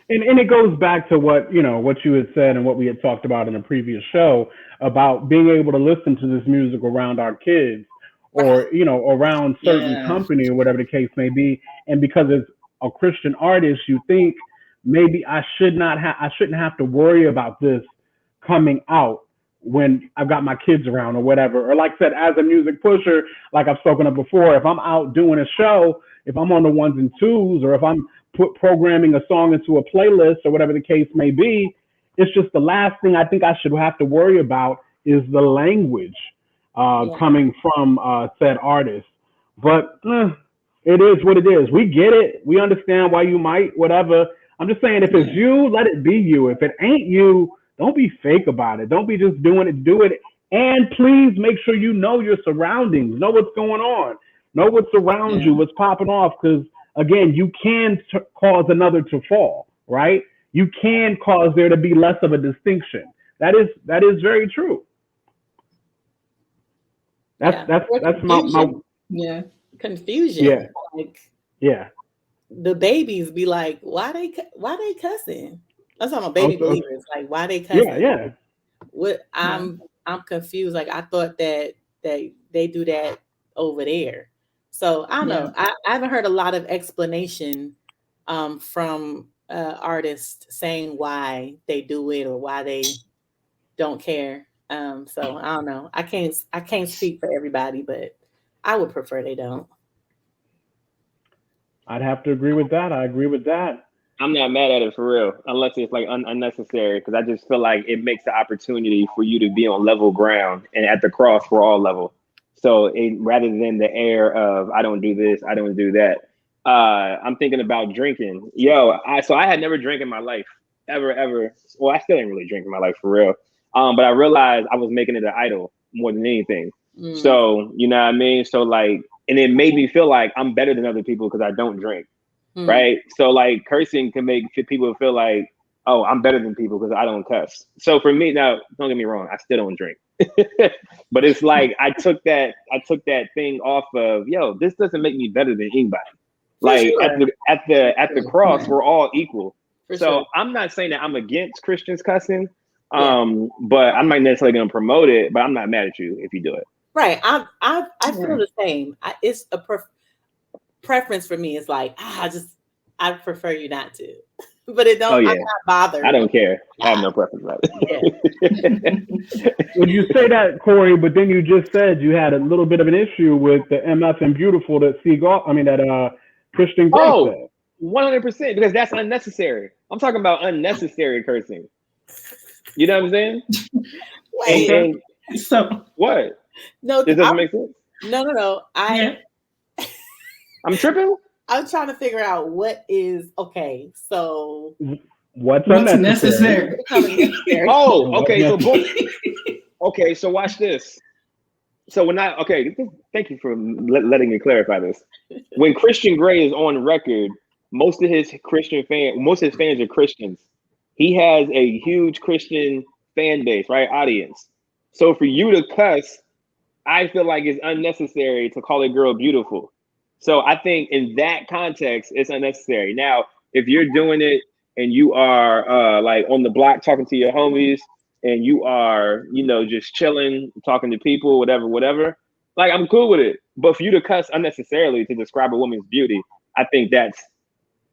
And it goes back to what you had said and what we had talked about in a previous show about being able to listen to this music around our kids or around certain company or whatever the case may be. And because it's a Christian artist, you think maybe I shouldn't have to worry about this coming out when I've got my kids around or whatever. Or like I said, as a music pusher, like I've spoken of before, if I'm out doing a show, if I'm on the ones and twos, or if I'm programming a song into a playlist or whatever the case may be, it's just the last thing I think I should have to worry about is the language coming from said artist. But it is what it is. We get it. We understand why you might, whatever. I'm just saying, if it's you, let it be you. If it ain't you, don't be fake about it. Don't be just doing it, do it. And please make sure you know your surroundings, know what's going on, know what's around you, what's popping off. Because again, you can cause another to fall, right? You can cause there to be less of a distinction. That is very true. That's my confusion. Yeah. Like, the babies be like, why they cussing? That's how my baby believers. Like, why they cussing? Yeah. What I'm confused. Like, I thought that they do that over there. So I don't know. I haven't heard a lot of explanation from artists saying why they do it or why they don't care. So I don't know. I can't speak for everybody, but I would prefer they don't. I'd have to agree with that. I agree with that. I'm not mad at it for real, unless it's like unnecessary, because I just feel like it makes the opportunity for you to be on level ground, and at the cross we're all level. So rather than the air of I don't do this, I don't do that, I'm thinking about drinking. I had never drank in my life, ever. Well, I still didn't really drink in my life for real. But I realized I was making it an idol more than anything. So you know what I mean. So like, and it made me feel like I'm better than other people because I don't drink. Right. So like cursing can make people feel like, oh, I'm better than people because I don't cuss. So for me, now, don't get me wrong, I still don't drink. But it's like I took that thing off of, this doesn't make me better than anybody. Like at the cross, we're all equal. So I'm not saying that I'm against Christians cussing, but I'm not necessarily going to promote it. But I'm not mad at you if you do it. Right. I feel the same. It's a preference for me. Is like I prefer you not to. But it don't. I'm not bothered. I don't care. I have no preference about it. Well, you say that, Corey, but then you just said you had a little bit of an issue with the MF and Beautiful that Christian Grey said. 100%, because that's unnecessary. I'm talking about unnecessary cursing. You know what I'm saying? Wait. So what? No, this doesn't make sense. No. I'm tripping. I'm trying to figure out what is okay. So what's unnecessary? Oh, okay. So okay. So watch this. So thank you for letting me clarify this. When Christian Grey is on record, most of his fans are Christians. He has a huge Christian fan base, right? Audience. So for you to cuss, I feel like it's unnecessary to call a girl beautiful. So I think in that context, it's unnecessary. Now, if you're doing it and you are like on the block talking to your homies and you are, just chilling, talking to people, whatever, like I'm cool with it. But for you to cuss unnecessarily to describe a woman's beauty, I think that's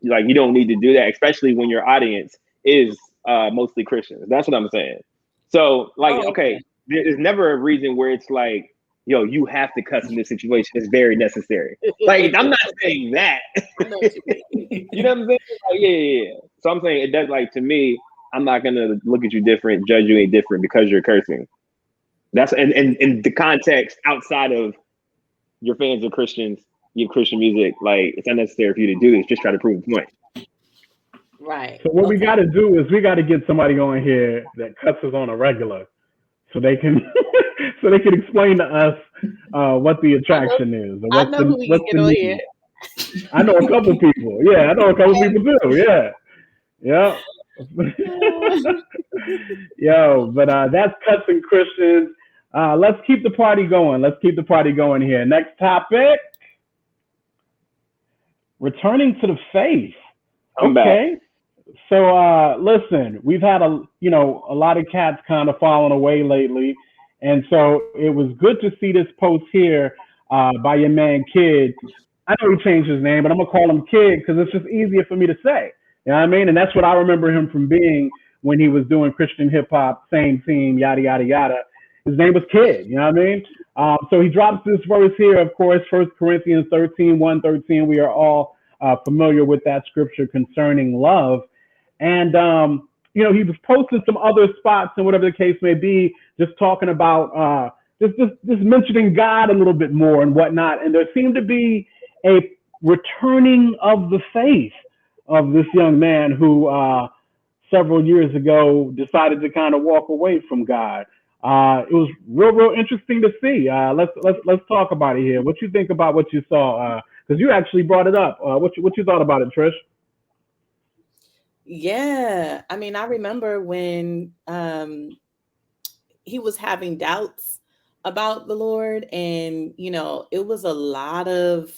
like, you don't need to do that, especially when your audience is mostly Christians. That's what I'm saying. So like, okay, there's never a reason where it's like, you have to cuss in this situation. It's very necessary. Like, I'm not saying that. You know what I'm saying? Like, yeah. So I'm saying it does, like, to me, I'm not gonna look at you different, judge you any different because you're cursing. That's and the context outside of your fans are Christians, your Christian music, like it's unnecessary for you to do this. Just try to prove a point. Right. So what we got to do is we got to get somebody on here that cusses on a regular, so they can so they can explain to us what the attraction is or I know who we can get on here. I know a couple people. Yeah, I know a couple people too. Yeah. Yeah. Yo, but that's Cussing Christians. Let's keep the party going. Let's keep the party going here. Next topic. Returning to the faith. I'm Okay. So listen, we've had a lot of cats kind of falling away lately. And so it was good to see this post here by your man Kid. I know he changed his name, but I'm gonna call him Kid because it's just easier for me to say. You know what I mean? And that's what I remember him from being when he was doing Christian hip hop, same team, yada yada yada. His name was Kid. You know what I mean? So he drops this verse here, of course, 1 Corinthians 13:1-13. We are all familiar with that scripture concerning love. And he was posting some other spots and whatever the case may be, just talking about just mentioning God a little bit more and whatnot. And there seemed to be a returning of the faith of this young man who several years ago decided to kind of walk away from God. It was real interesting to see. Let's talk about it here. What you think about what you saw? Because you actually brought it up. What you thought about it, Trish? Yeah, I mean, I remember when he was having doubts about the Lord, and it was a lot of,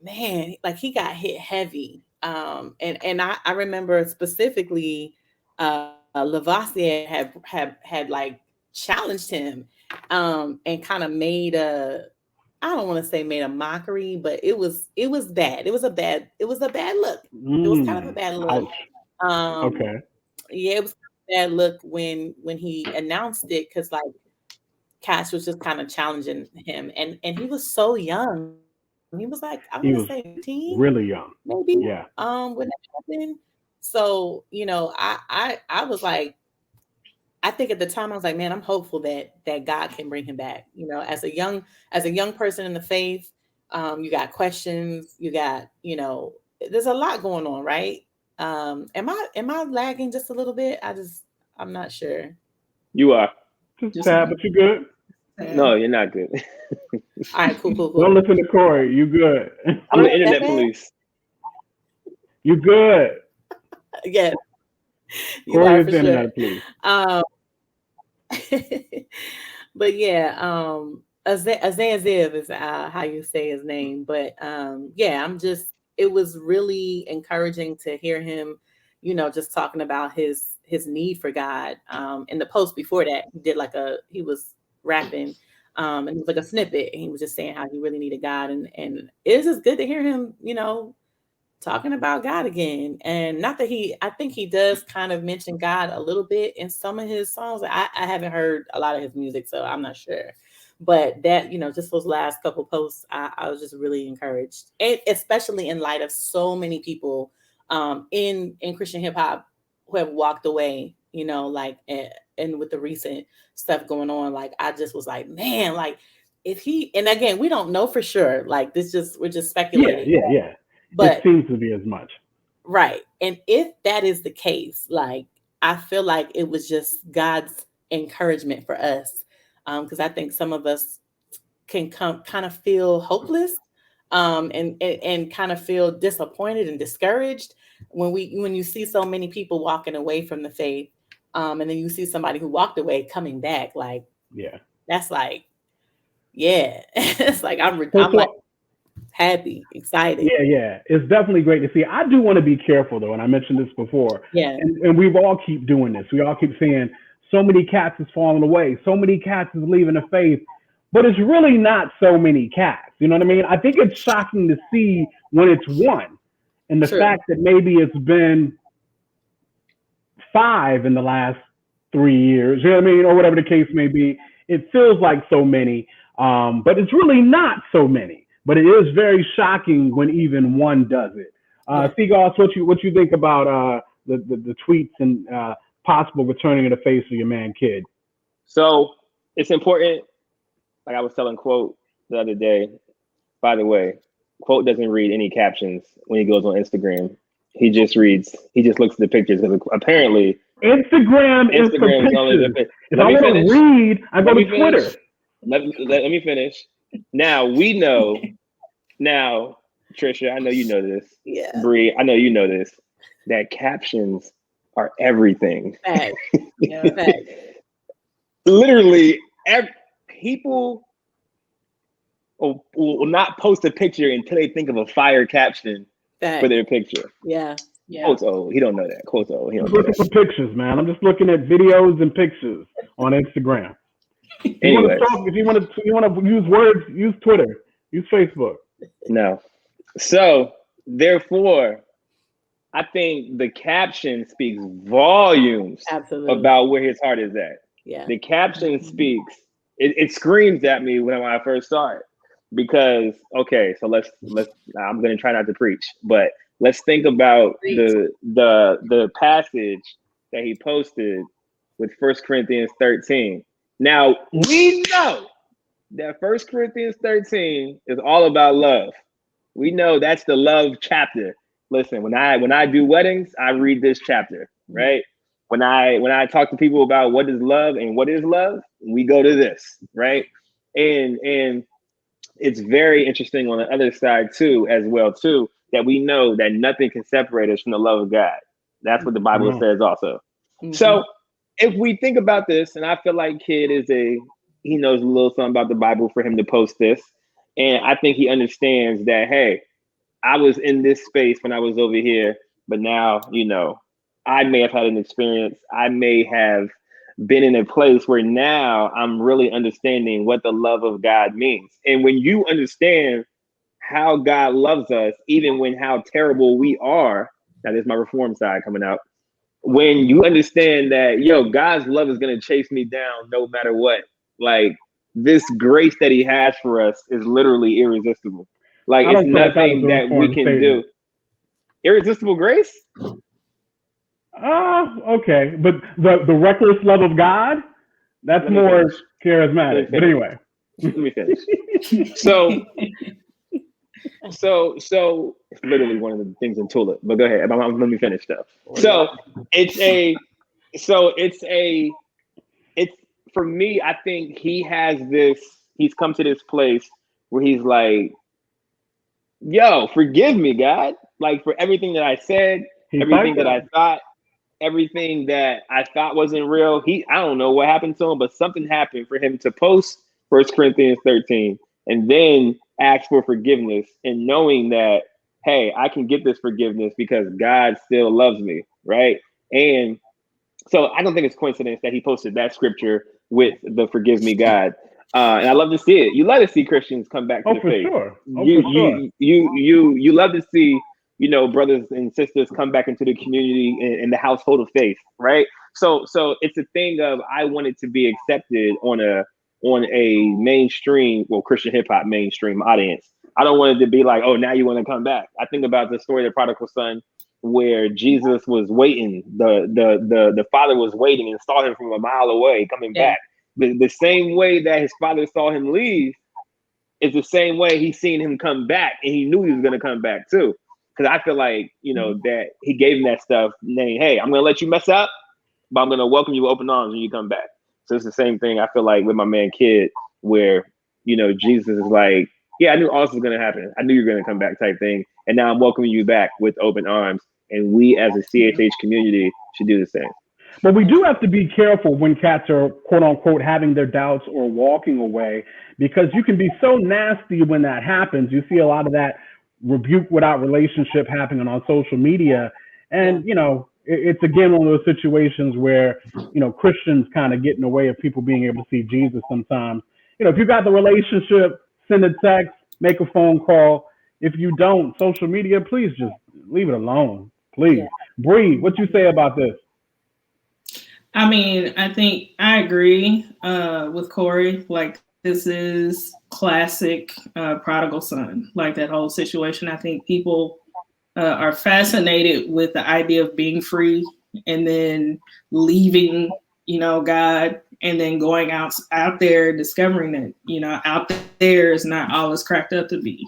man, like he got hit heavy. And I remember specifically Lavoisier had like challenged him and kind of made I don't want to say made a mockery, but it was bad. It was a bad look. It was kind of a bad look. Okay. Yeah, it was a bad look when he announced it, because like Cash was just kind of challenging him, and he was so young. He was like, I want to say 15, really young, maybe. Yeah. When that happened. So I was like, I think at the time I was like, man, I'm hopeful that God can bring him back. As a young person in the faith, you got questions, you got, there's a lot going on, right? Am I lagging just a little bit? I'm not sure. You are. Just sad, but you good. No, you're not good. All right, cool. Don't listen to Corey. You good. I'm the internet police. You good. Yes. Corey is the internet police. But yeah, Azaziv is how you say his name. But yeah, it was really encouraging to hear him, just talking about his need for God. In the post before that, he was rapping, and it was like a snippet, and he was just saying how he really needed God, and it was just good to hear him, talking about God again. And not that I think he does kind of mention God a little bit in some of his songs. I haven't heard a lot of his music, so I'm not sure. But that, just those last couple posts, I was just really encouraged, and especially in light of so many people in Christian hip hop who have walked away, and with the recent stuff going on, like I just was like, man, like if he, and again, we don't know for sure, like we're just speculating. Yeah. But it seems to be as much. Right. And if that is the case, like I feel like it was just God's encouragement for us. Because I think some of us can kind of feel hopeless, and kind of feel disappointed and discouraged when you see so many people walking away from the faith, and then you see somebody who walked away coming back. Like, yeah, that's like, yeah, it's like I'm like happy, excited. Yeah. It's definitely great to see. I do want to be careful though, and I mentioned this before. Yeah. And we all keep doing this. We all keep saying so many cats is falling away, so many cats is leaving the faith, but it's really not so many cats. You know what I mean? I think it's shocking to see when it's one, and the fact that maybe it's been 5 in the last 3 years. You know what I mean? Or whatever the case may be. It feels like so many, but it's really not so many. But it is very shocking when even one does it. Seagoss, what you think about the tweets and possible returning of the face of your man Kid? So it's important. Like I was telling Quote the other day, by the way, Quote doesn't read any captions when he goes on Instagram. He just looks at the pictures because apparently Instagram is for Instagram is only the pictures. If I want to read, I go to Twitter. Let me finish. Now we know. Now, Trisha, I know you know this. Yeah. Bree, I know you know this. That captions are everything. Fact. Yeah, fact. Literally, people will not post a picture until they think of a fire caption for their picture. Yeah. Quote's old. He don't know that. Quote's old. He don't I'm know looking that. for pictures, man. I'm just looking at videos and pictures on Instagram. If you want to use words, use Twitter, use Facebook. No. So therefore, I think the caption speaks volumes about where his heart is at. Yeah. The caption speaks. It screams at me when I first saw it, because so let's. I'm gonna try not to preach, but let's think about the passage that he posted with 1 Corinthians 13. Now we know that 1 Corinthians 13 is all about love. We know that's the love chapter. Listen, when I do weddings, I read this chapter, right? When I talk to people about what is love and what is love, we go to this, right? And it's very interesting on the other side too, as well too, that we know that nothing can separate us from the love of God. That's what the Bible says also. Mm-hmm. So if we think about this, and I feel like Kid he knows a little something about the Bible for him to post this. And I think he understands that, hey, I was in this space when I was over here, but now, I may have had an experience. I may have been in a place where now I'm really understanding what the love of God means. And when you understand how God loves us, even when how terrible we are, now there's my reform side coming out. When you understand that, God's love is going to chase me down no matter what. Like, this grace that he has for us is literally irresistible. Like, it's nothing that we can do. Irresistible grace? Okay. But the reckless love of God, that's more charismatic. But anyway. Let me finish. So it's literally one of the things in Tulip. But go ahead. Let me finish though. It's for me, I think he's come to this place where he's like, yo, forgive me, God. Like, for everything that I said, everything that I thought, everything that I thought wasn't real. I don't know what happened to him, but something happened for him to post 1 Corinthians 13 and then ask for forgiveness, and knowing that, hey, I can get this forgiveness because God still loves me, right? And so I don't think it's coincidence that he posted that scripture with the forgive me, God. And I love to see it. You love to see Christians come back to the faith. Sure. You love to see, brothers and sisters come back into the community and the household of faith, right? So it's a thing of, I wanted to be accepted on a mainstream, Christian hip hop mainstream audience. I don't want it to be like, oh, now you want to come back. I think about the story of the prodigal son, where Jesus was waiting, the father was waiting and saw him from a mile away coming back. The same way that his father saw him leave is the same way he's seen him come back, and he knew he was going to come back too. Because I feel like, that he gave him that stuff, saying, hey, I'm going to let you mess up, but I'm going to welcome you with open arms when you come back. So it's the same thing I feel like with my man Kid, where, Jesus is like, yeah, I knew all this was going to happen. I knew you were going to come back type thing. And now I'm welcoming you back with open arms. And we as a CHH community should do the same. But we do have to be careful when cats are, quote unquote, having their doubts or walking away, because you can be so nasty when that happens. You see a lot of that rebuke without relationship happening on social media. And, it's again one of those situations where, Christians kind of get in the way of people being able to see Jesus sometimes. If you got the relationship, send a text, make a phone call. If you don't, social media, please just leave it alone. Please. Yeah. Bree, what you say about this? I mean, I think I agree with Corey. Like, this is classic prodigal son, like that whole situation. I think people are fascinated with the idea of being free and then leaving, God, and then going out there, discovering that, you know, out there is not all it's cracked up to be.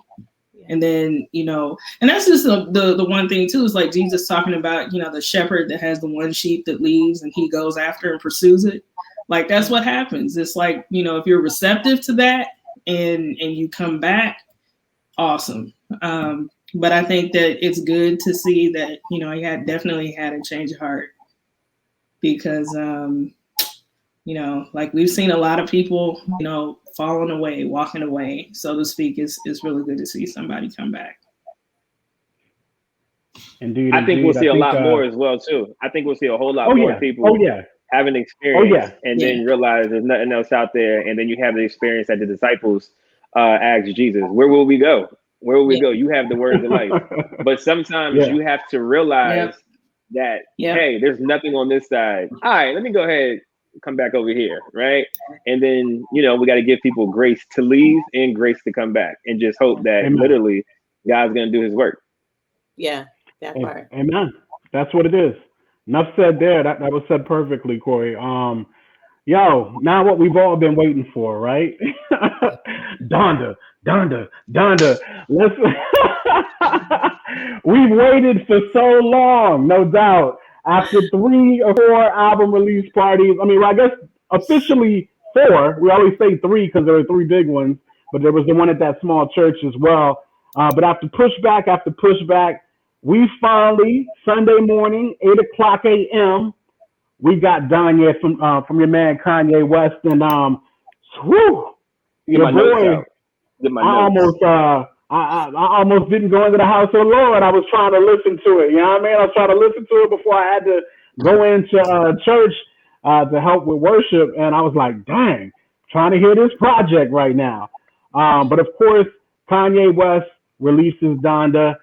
And then, you know, and that's just the one thing too, is like Jesus talking about, you know, the shepherd that has the one sheep that leaves and he goes after and pursues it. Like, that's what happens. It's like, you know, if you're receptive to that and you come back, awesome. But I think that it's good to see that, you know, he definitely had a change of heart, because, you know, like we've seen a lot of people, you know, falling away, walking away, so to speak. It's really good to see somebody come back. Indeed. I think we'll see a lot more as well too. I think we'll see a whole lot more people have an experience and then realize there's nothing else out there. And then you have the experience that the disciples asked Jesus, where will we go? Where will we go? You have the words of life. But sometimes you have to realize that, hey, there's nothing on this side. All right, let me go ahead, come back over here, right? And then, you know, we got to give people grace to leave and grace to come back, and just hope that literally God's going to do his work. Yeah, that part. Amen. That's what it is. Enough said there. That was said perfectly, Corey. Yo, now what we've all been waiting for, right? Donda. Let's we've waited for so long, no doubt. After 3 or 4 album release parties, I mean, well, I guess officially 4. We always say 3 because there were 3 big ones, but there was the one at that small church as well. But after pushback, we finally, Sunday morning, 8:00 a.m., we got Donda from your man Kanye West, and whew, your boy. I almost didn't go into the house of the Lord. I was trying to listen to it. You know what I mean? I was trying to listen to it before I had to go into church to help with worship, and I was like, dang, trying to hear this project right now. But of course, Kanye West releases Donda.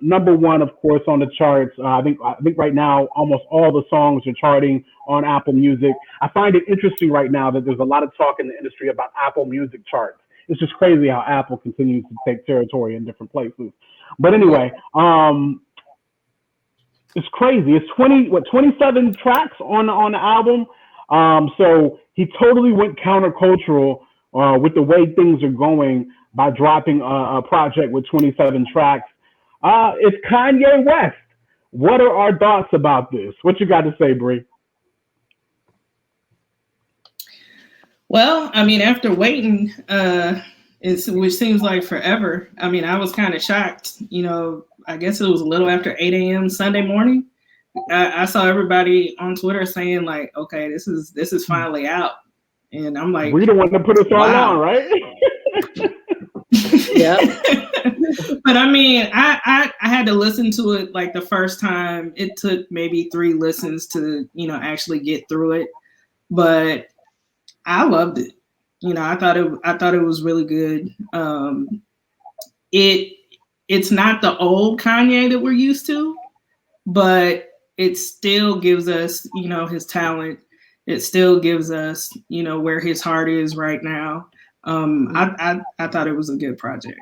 Number 1, of course, on the charts. I think right now almost all the songs are charting on Apple Music. I find it interesting right now that there's a lot of talk in the industry about Apple Music charts. It's just crazy how Apple continues to take territory in different places. But anyway, it's crazy. It's 27 tracks on the album. So he totally went countercultural with the way things are going by dropping a project with 27 tracks. It's Kanye West. What are our thoughts about this? What you got to say, Bree? Well, I mean, after waiting, which seems like forever, I mean, I was kind of shocked. You know, I guess it was a little after 8 a.m. Sunday morning. I saw everybody on Twitter saying like, okay, this is finally out. And I'm like, we the one that put us all on, right? Yeah. But I mean, I had to listen to it like the first time. It took maybe 3 listens to, you know, actually get through it. But I loved it. You know, I thought it was really good. It's not the old Kanye that we're used to, but it still gives us, you know, his talent. It still gives us, you know, where his heart is right now. I thought it was a good project.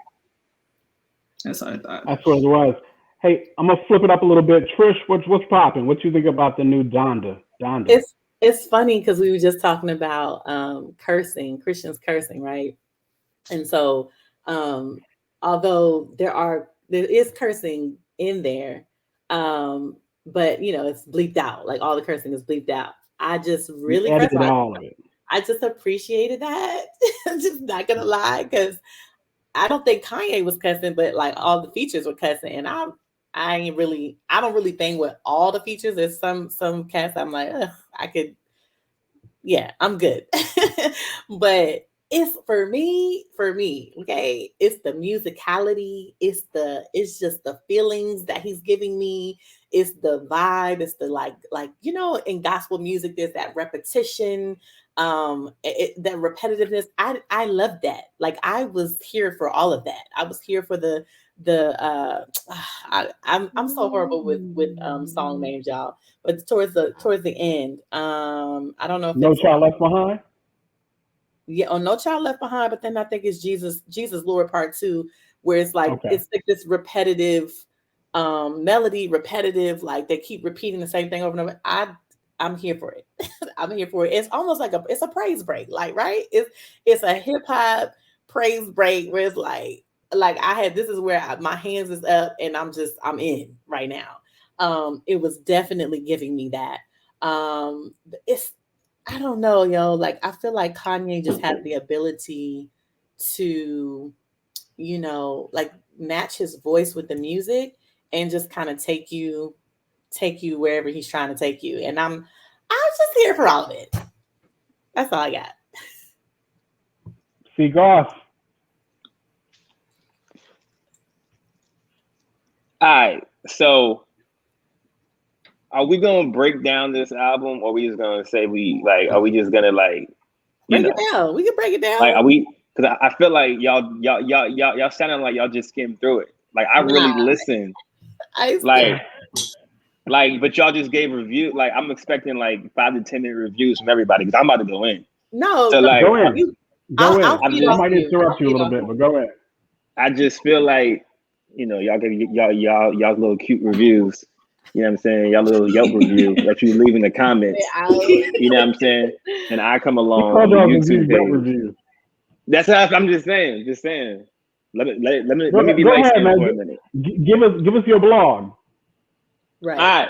That's what I thought. That's what it was. Hey, I'm gonna flip it up a little bit. Trish, what's popping? What you think about the new Donda? It's funny because we were just talking about cursing, Christians cursing, right? And so, although there is cursing in there, but you know it's bleeped out. Like all the cursing is bleeped out. I just really all of it. I just appreciated that. I'm just not gonna lie, because I don't think Kanye was cussing, but like all the features were cussing, and I don't really bang with all the features. There's some cats I'm like, I'm good. But it's for me, okay, it's the musicality, it's just the feelings that he's giving me, it's the vibe, it's the like, you know, in gospel music, there's that repetition, that repetitiveness. I love that. Like I was here for all of that. I was here for I'm so horrible with song names, y'all. But towards the end, I don't know if No Child Left Behind. Yeah, No Child Left Behind, but then I think it's Jesus Lord Part 2, where it's like it's like this repetitive melody, repetitive, like they keep repeating the same thing over and over. I'm here for it. I'm here for it. It's almost like it's a praise break, like right? It's a hip hop praise break where it's like this is where my hands is up and I'm in right now. It was definitely giving me that. It's I don't know, yo. Like I feel like Kanye just has the ability to, like match his voice with the music and just kind of take you wherever he's trying to take you. And I'm just here for all of it. That's all I got. See, Goss. All right, so are we gonna break down this album, or are we just gonna say are we just gonna break it down? We can break it down. Like, are we? Because I feel like y'all sounding like y'all just skimmed through it. Like I really listened. But y'all just gave review. Like I'm expecting like 5 to 10 minute reviews from everybody because I'm about to go in. No, so like go in. I might interrupt you a little bit, but go ahead. I just feel like y'all give y'all little cute reviews. You know what I'm saying? Y'all little Yelp review that you leave in the comments. You know what I'm saying? And I come along on the YouTube page. That's how I'm just saying. Let me be light skinned for a minute. Give us your blog. Right.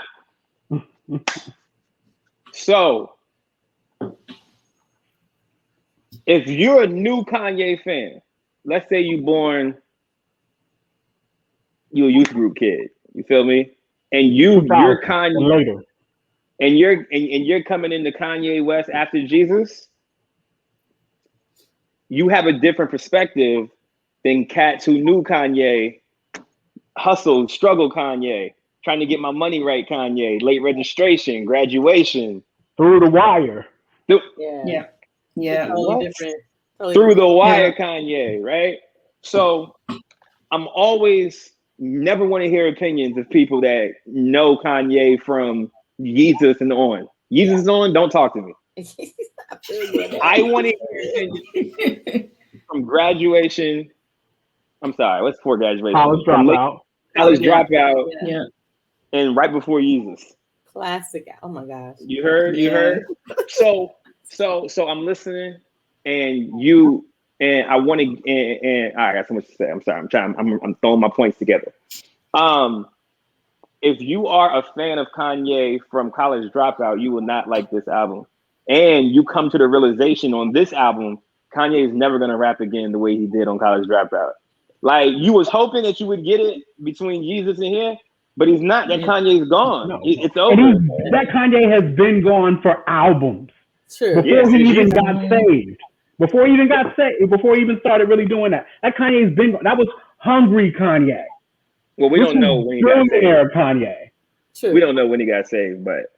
All right. So, if you're a new Kanye fan, let's say you're a youth group kid. You feel me? And you're Kanye later, and you're coming into Kanye West after Jesus. You have a different perspective than cats who knew Kanye, hustle, struggle Kanye, trying to get my money right Kanye, late registration, graduation. Through the wire. Yeah. Totally different. Through the wire Kanye, right? So I'm always never want to hear opinions of people that know Kanye from Yeezus and on. Yeezus on, don't talk to me. I want to hear opinions from graduation. I'm sorry, what's before graduation? College dropout. College dropout. Yeah. And right before Yeezus. Classic. Oh my gosh. You heard? You heard? So I'm listening, and I want to, and I got so much to say. I'm sorry. I'm throwing my points together. If you are a fan of Kanye from College Dropout, you will not like this album. And you come to the realization on this album, Kanye is never gonna rap again the way he did on College Dropout. Like you was hoping that you would get it between Jesus and here, but he's not. That Kanye's gone. No. It's over. That Kanye has been gone for albums. Sure. Before he even got saved. Before he even started really doing that. That Kanye's been gone. That was hungry Kanye. Well, we don't know when he got saved. Kanye. Sure. We don't know when he got saved, but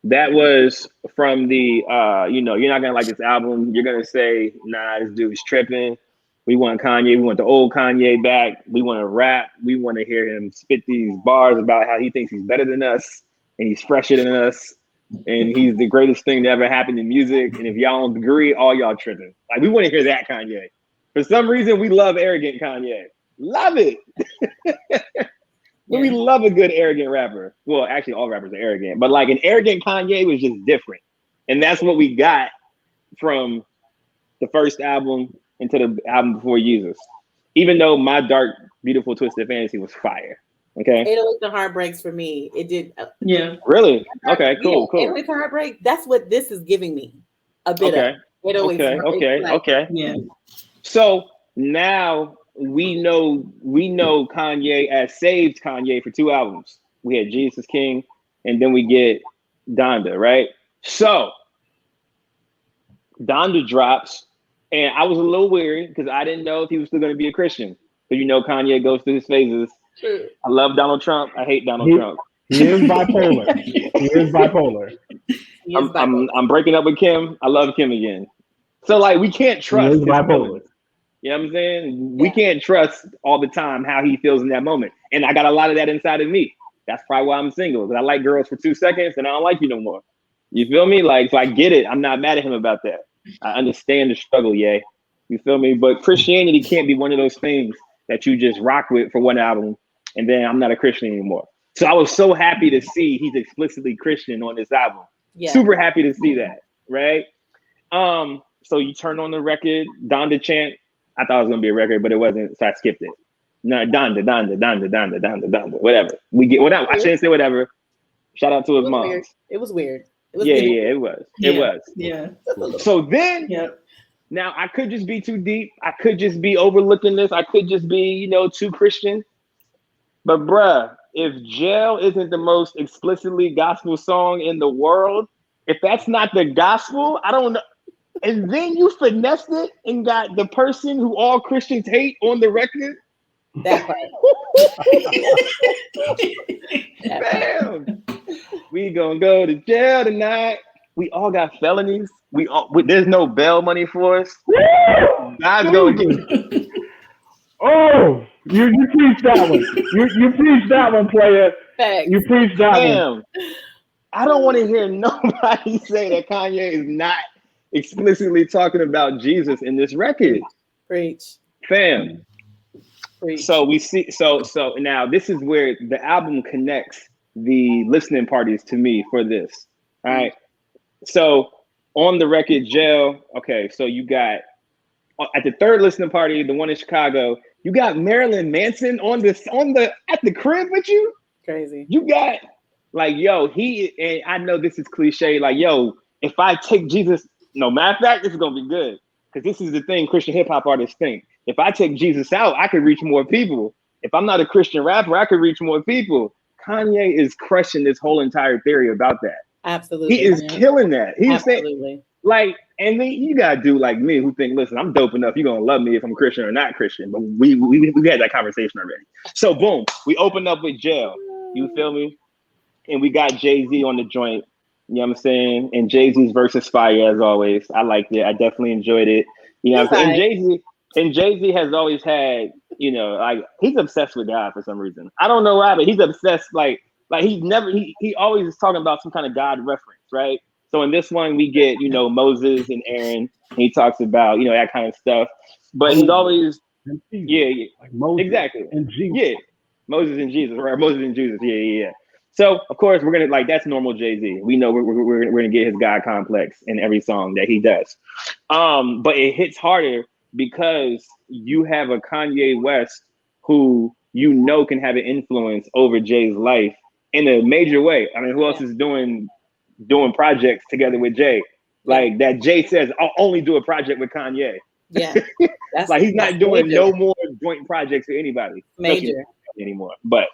that was from the you're not gonna like this album. You're gonna say, nah, this dude's tripping. We want Kanye. We want the old Kanye back. We want to rap. We want to hear him spit these bars about how he thinks he's better than us and he's fresher than us and he's the greatest thing that ever happened in music. And if y'all don't agree, all y'all tripping. Like we want to hear that Kanye. For some reason, we love arrogant Kanye. Love it. We love a good arrogant rapper. Well, actually, all rappers are arrogant, but like an arrogant Kanye was just different, and that's what we got from the first album into the album before Jesus. Even though My Dark, Beautiful, Twisted Fantasy was fire. Okay. 808s and Heartbreaks for me. It did. Yeah. Really? Okay. Cool. 808s and Heartbreak. That's what this is giving me. A bit of. 808s. Okay. Yeah. So now we know Kanye as saved Kanye for 2 albums. We had Jesus King, and then we get Donda, right? So Donda drops, and I was a little weary because I didn't know if he was still going to be a Christian. Because Kanye goes through his phases. True. I love Donald Trump. I hate Donald Trump. He is bipolar. I'm breaking up with Kim. I love Kim again. So like we can't trust his bipolar. You know what I'm saying? We can't trust all the time how he feels in that moment. And I got a lot of that inside of me. That's probably why I'm single. Because I like girls for 2 seconds and I don't like you no more. You feel me? Like, so I get it. I'm not mad at him about that. I understand the struggle, yay. You feel me? But Christianity can't be one of those things that you just rock with for one album and then I'm not a Christian anymore. So I was so happy to see he's explicitly Christian on this album. Yeah. Super happy to see that, right? So you turn on the record, Donda chant. I thought it was gonna be a record, but it wasn't, so I skipped it. No, Donda, whatever. We get whatever. I shouldn't say whatever. Shout out to his mom. It was weird. It was it was. It was. Yeah. So then, now I could just be too deep. I could just be overlooking this. I could just be, too Christian. But bruh, if Jail isn't the most explicitly gospel song in the world, if that's not the gospel, I don't know. And then you finessed it and got the person who all Christians hate on the record. That part. Bam. We gonna go to jail tonight. We all got felonies. There's no bail money for us. God's going to. Oh, you preached that one. You preached that one, player. Thanks. You preached that one. I don't want to hear nobody say that Kanye is not explicitly talking about Jesus in this record. Preach. Fam. Preach. So we see. So now this is where the album connects the listening parties to me for this. All right. So on the record, Jail. Okay. So you got at the third listening party, the one in Chicago. You got Marilyn Manson at the crib with you. Crazy. You got and I know this is cliche. Like, yo, if I take Jesus, no matter of fact, this is gonna be good because this is the thing Christian hip hop artists think. If I take Jesus out, I could reach more people. If I'm not a Christian rapper, I could reach more people. Kanye is crushing this whole entire theory about that. Absolutely. He is killing that. He's absolutely. Saying, and then you gotta do like me, who think, listen, I'm dope enough. You're gonna love me if I'm Christian or not Christian. But we had that conversation already. So boom, we opened up with Jail. You feel me? And we got Jay-Z on the joint. You know what I'm saying? And Jay-Z's verse is fire as always. I liked it. I definitely enjoyed it. You know what I'm saying? And Jay-Z has always had, he's obsessed with God for some reason. I don't know why, but he's obsessed. He always is talking about some kind of God reference, right? So in this one, we get, Moses and Aaron. And he talks about, that kind of stuff. But he's always, like Moses exactly, and Jesus. Yeah, Moses and Jesus, right? Moses and Jesus, yeah. So of course we're gonna that's normal Jay-Z. We know we're gonna get his God complex in every song that he does. But it hits harder because you have a Kanye West who can have an influence over Jay's life in a major way. I mean, who else is doing projects together with Jay? Like that Jay says, I'll only do a project with Kanye. Yeah. That's like he's not doing major. No more joint projects with anybody. Major anymore. But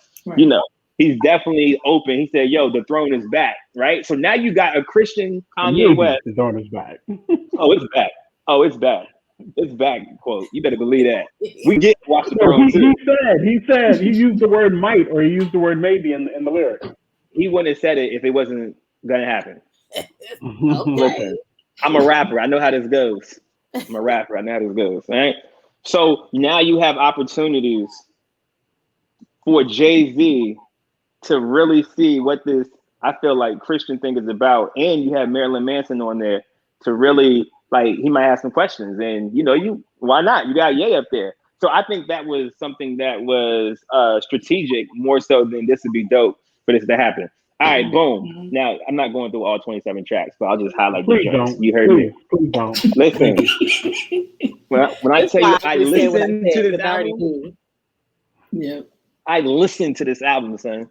he's definitely open. He said, yo, the throne is back, right? So now you got a Christian Kanye West. The throne is back. Oh, it's back. Oh, it's back. It's back, quote. You better believe that. We get to watch the throne too. He said he used the word might or he used the word maybe in the lyrics. He wouldn't have said it if it wasn't gonna happen. Okay. Listen, I'm a rapper. I know how this goes. I'm a rapper. I know how this goes. All right. So now you have opportunities for Jay-Z to really see what this, I feel like, Christian thing is about. And you have Marilyn Manson on there to really, he might ask some questions. And, why not? You got Ye up there. So I think that was something that was strategic more so than this would be dope for this to happen. All right, boom. Now, I'm not going through all 27 tracks, but I'll just highlight the tracks. You heard me. Please don't. Listen, when I tell you I listen to this album, I listen to this album, son.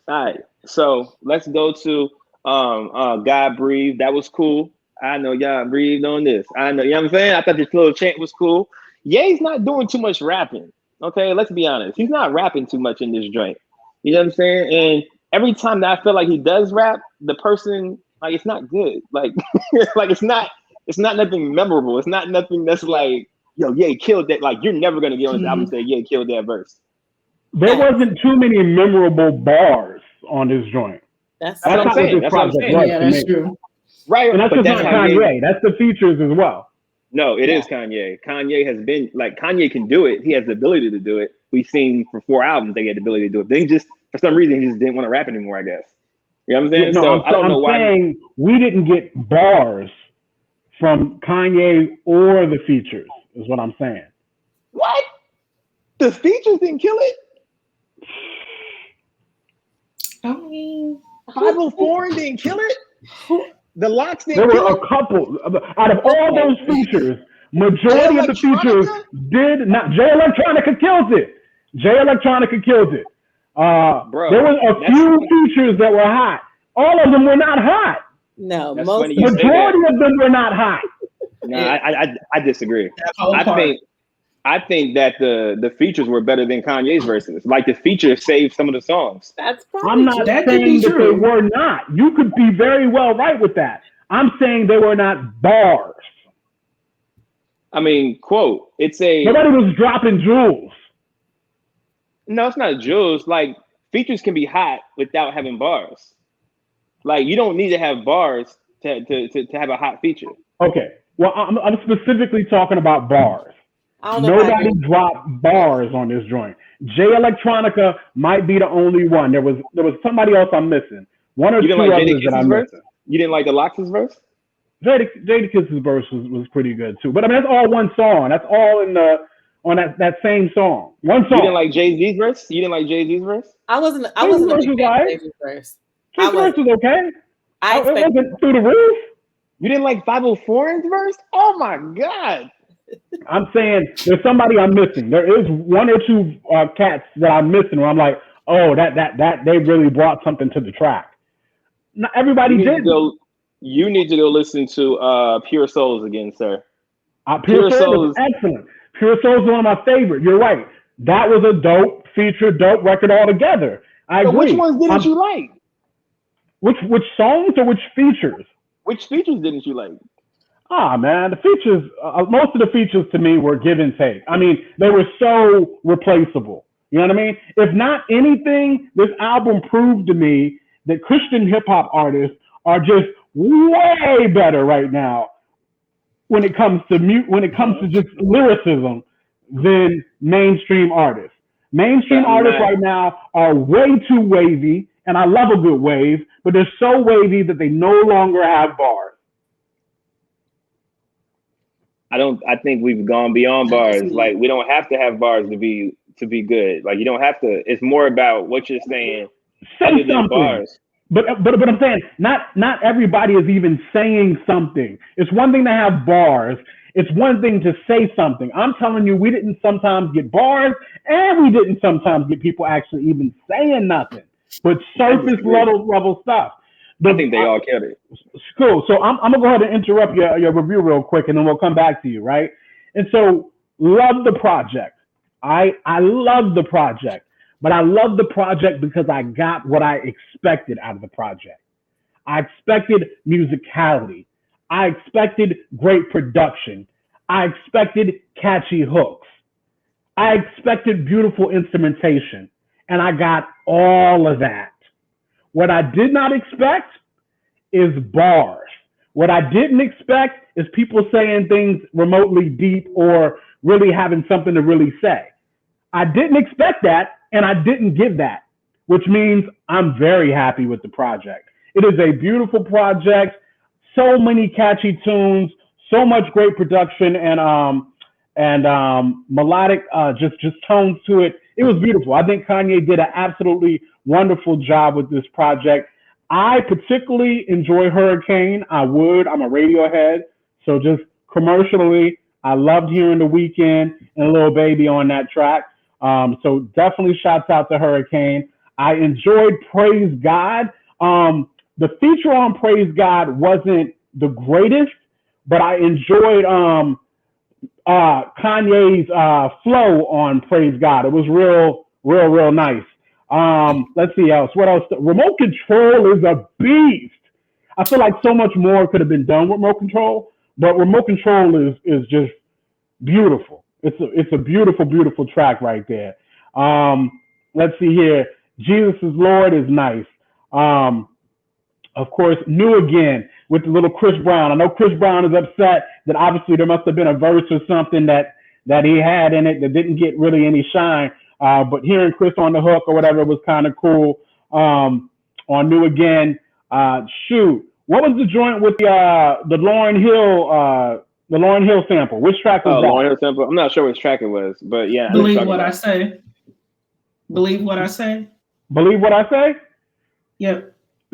All right, so let's go to God Breathe. That was cool. I know y'all breathed on this. I know, you know what I'm saying? I thought this little chant was cool. Ye's not doing too much rapping. Okay, let's be honest. He's not rapping too much in this joint. You know what I'm saying? And every time that I feel like he does rap, the person, it's not good. It's not nothing memorable. It's not nothing that's like, yo, Ye killed that. Like, you're never gonna get on this album and say Ye killed that verse. There wasn't too many memorable bars on this joint. That's what I'm saying. That's what I'm saying. Yeah, that's true. Right, and that's just not Kanye. That's the features as well. No, it is Kanye. Kanye has been Kanye can do it. He has the ability to do it. We've seen for 4 albums they had the ability to do it. They just, for some reason, he just didn't want to rap anymore, I guess. You know what I'm saying? No, I don't know why. I'm saying we didn't get bars from Kanye or the features, is what I'm saying. What? The features didn't kill it? I mean, 504 didn't kill it? The locks There didn't were kill a couple out of all those features. Majority of the features did not. Jay Electronica kills it. Jay Electronica kills it. Bro, there was a few features that were hot. All of them were not hot. No, majority of them were not hot. No, I disagree. I think that the features were better than Kanye's verses. Like the features saved some of the songs. That's probably I'm not saying that they were not. You could be very well right with that. I'm saying they were not bars. I mean, quote, nobody was dropping jewels. No, it's not jewels. Like features can be hot without having bars. Like you don't need to have bars to have a hot feature. Okay. Well, I'm specifically talking about bars. Nobody dropped bars on this joint. Jay Electronica might be the only one. There was somebody else I'm missing. One or two others that I'm missing. You didn't like the Lox's verse? Jadakiss' verse was pretty good too. But I mean, that's all one song. That's all on that same song. One song. You didn't like Jay-Z's verse? You didn't like Jay-Z's verse? I wasn't a big fan of Jay-Z's verse. His verse was okay. It wasn't through the roof. You didn't like 504's verse? Oh my God. I'm saying there's somebody I'm missing. There is one or two cats that I'm missing where I'm like, oh, that they really brought something to the track. Not everybody did. You need to go listen to Pure Souls again, sir. Pure Souls is excellent. Pure Souls is one of my favorites. You're right. That was a dope feature, dope record altogether. I agree. Which ones didn't you like? Which songs or which features? Which features didn't you like? Man, the features, most of the features to me were give and take. I mean, they were so replaceable. You know what I mean? If not anything, this album proved to me that Christian hip hop artists are just way better right now when it comes to just lyricism than mainstream artists. Mainstream artists right now are way too wavy, and I love a good wave, but they're so wavy that they no longer have bars. I think we've gone beyond bars. Like we don't have to have bars to be good. Like you don't have to. It's more about what you're saying. Say something. Bars. But I'm saying not everybody is even saying something. It's one thing to have bars. It's one thing to say something. I'm telling you, we didn't sometimes get bars, and we didn't sometimes get people actually even saying nothing, but surface level stuff. I think they all killed it. Cool. So I'm gonna go ahead and interrupt your review real quick, and then we'll come back to you, right? And so, love the project. I love the project, but I love the project because I got what I expected out of the project. I expected musicality. I expected great production. I expected catchy hooks. I expected beautiful instrumentation, and I got all of that. What I did not expect is bars. What I didn't expect is people saying things remotely deep or really having something to really say. I didn't expect that, and I didn't give that, which means I'm very happy with the project. It is a beautiful project, so many catchy tunes, so much great production and melodic just tones to it. It was beautiful. I think Kanye did an absolutely wonderful job with this project. I particularly enjoy Hurricane. I'm a Radiohead. So just commercially, I loved hearing The Weeknd and Lil Baby on that track. So definitely shouts out to Hurricane. I enjoyed Praise God. The feature on Praise God wasn't the greatest, but I enjoyed Kanye's flow on Praise God. It was real nice. Let's see else. What else? Remote Control is a beast. I feel like so much more could have been done with Remote Control, but Remote Control is just beautiful. It's a beautiful track right there. Let's see here. Jesus is Lord is nice. Of course, New Again with the little Chris Brown. I know Chris Brown is upset that obviously there must have been a verse or something that he had in it that didn't get really any shine. But hearing Chris on the hook or whatever was kind of cool. On New Again, shoot, what was the joint with the Lauryn Hill sample? Which track was that? Lauryn Hill sample. I'm not sure which track it was, but yeah. Believe what I say. Believe what I say. Believe what I say. Yep.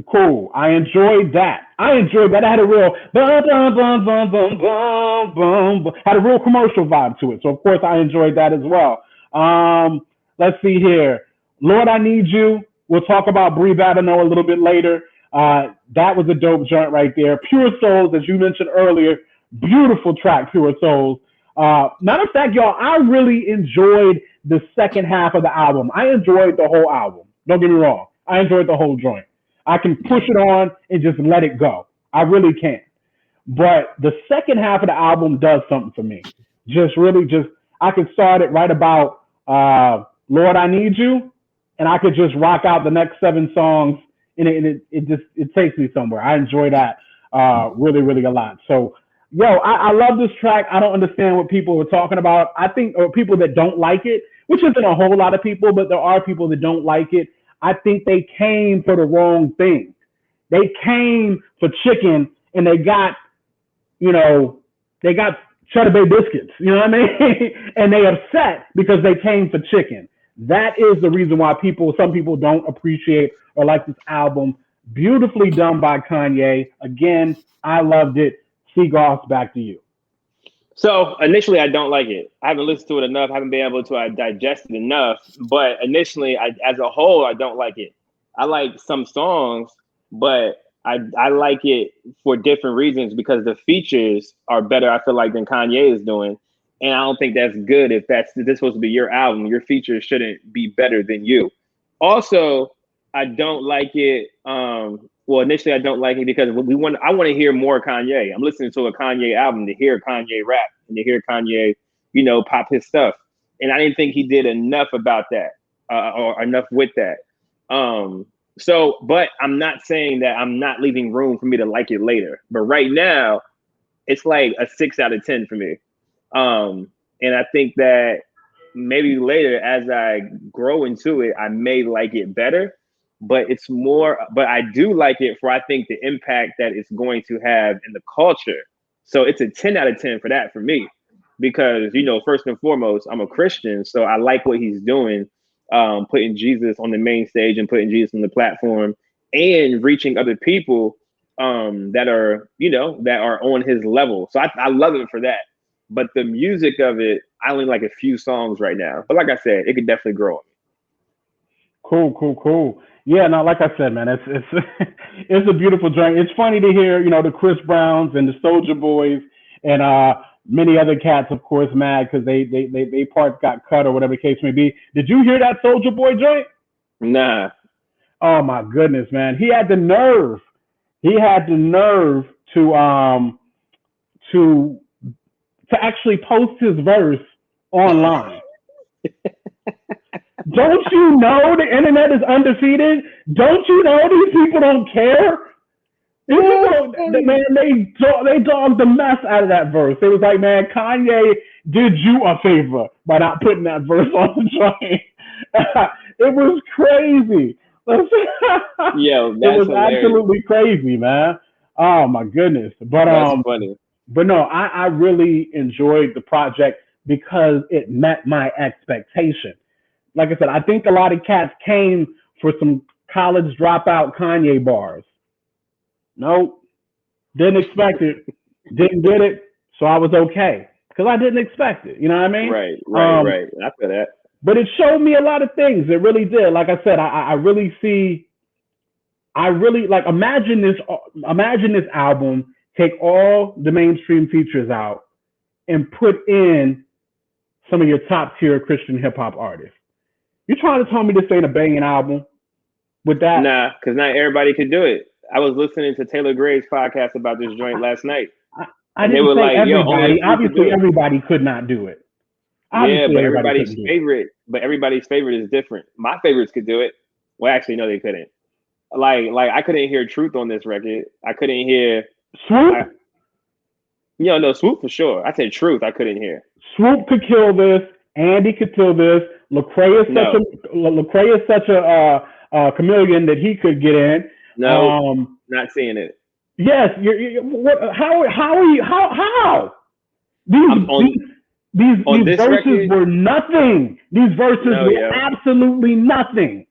Cool. I enjoyed that. I had a real bum, bum, bum, bum, bum, bum, bum, had a real commercial vibe to it. So of course I enjoyed that as well. Let's see here. Lord, I Need You. We'll talk about Breathe Out and Know a little bit later. That was a dope joint right there. Pure Souls, as you mentioned earlier, beautiful track, Pure Souls. Matter of fact, y'all, I really enjoyed the second half of the album. I enjoyed the whole album. Don't get me wrong. I enjoyed the whole joint. I can push it on and just let it go. I really can. But the second half of the album does something for me. I could start it right about Lord, I Need You, and I could just rock out the next 7 songs, and it takes me somewhere. I enjoy that really, really a lot. So, I love this track. I don't understand what people are talking about. I think, or people that don't like it, which isn't a whole lot of people, but there are people that don't like it. I think they came for the wrong thing. They came for chicken, and they got Cheddar Bay biscuits. You know what I mean? And they upset because they came for chicken. That is the reason why some people don't appreciate or like this album. Beautifully done by Kanye. Again, I loved it. Seagoss, back to you. So initially, I don't like it. I haven't listened to it enough. I haven't been able to digest it enough. But initially, as a whole, I don't like it. I like some songs, but I like it for different reasons because the features are better, I feel like, than Kanye is doing. And I don't think that's good if this is supposed to be your album. Your features shouldn't be better than you. Also, I don't like it. Initially, I don't like it because I want to hear more Kanye. I'm listening to a Kanye album to hear Kanye rap and to hear Kanye, pop his stuff. And I didn't think he did enough about that or enough with that. But I'm not saying that I'm not leaving room for me to like it later. But right now, it's like a 6 out of 10 for me. And I think that maybe later, as I grow into it, I may like it better. But I do like it for, I think, the impact that it's going to have in the culture. So it's a 10 out of 10 for that for me, because, first and foremost, I'm a Christian. So I like what he's doing, putting Jesus on the main stage and putting Jesus on the platform and reaching other people that are on his level. So I love it for that. But the music of it, I only like a few songs right now. But like I said, it could definitely grow on me. Cool. Yeah, no, like I said, man, it's it's a beautiful joint. It's funny to hear, the Chris Browns and the Soulja Boys and many other cats, of course, mad because they parts got cut or whatever the case may be. Did you hear that Soulja Boy joint? Nah. Oh my goodness, man. He had the nerve to actually post his verse online. Don't you know the internet is undefeated? Don't you know these people don't care? Man, they dogged the mess out of that verse. It was like, man, Kanye did you a favor by not putting that verse on the joint. It was crazy. Yo, it was hilarious. Absolutely crazy, man. Oh my goodness. But that's funny. But no, I really enjoyed the project because it met my expectation. Like I said, I think a lot of cats came for some college dropout Kanye bars. Nope. Didn't expect it. Didn't get it. So I was okay. Because I didn't expect it. You know what I mean? Right. I feel that. But it showed me a lot of things. It really did. Like I said, I really like imagine this album, take all the mainstream features out and put in some of your top tier Christian hip hop artists. You trying to tell me this ain't a banging album with that? Nah, because not everybody could do it. I was listening to Taylor Gray's podcast about this joint last night. I didn't say everybody. Obviously, everybody could not do it. Obviously, but everybody's favorite is different. My favorites could do it. Well, actually, no, they couldn't. Like I couldn't hear Truth on this record. I couldn't hear Swoop. No, Swoop for sure. I said Truth. I couldn't hear. Swoop could kill this. Andy could kill this. Lecrae is such a chameleon that he could get in. No, not seeing it. Yes, how are you? How? These verses record, were nothing. These verses were absolutely nothing.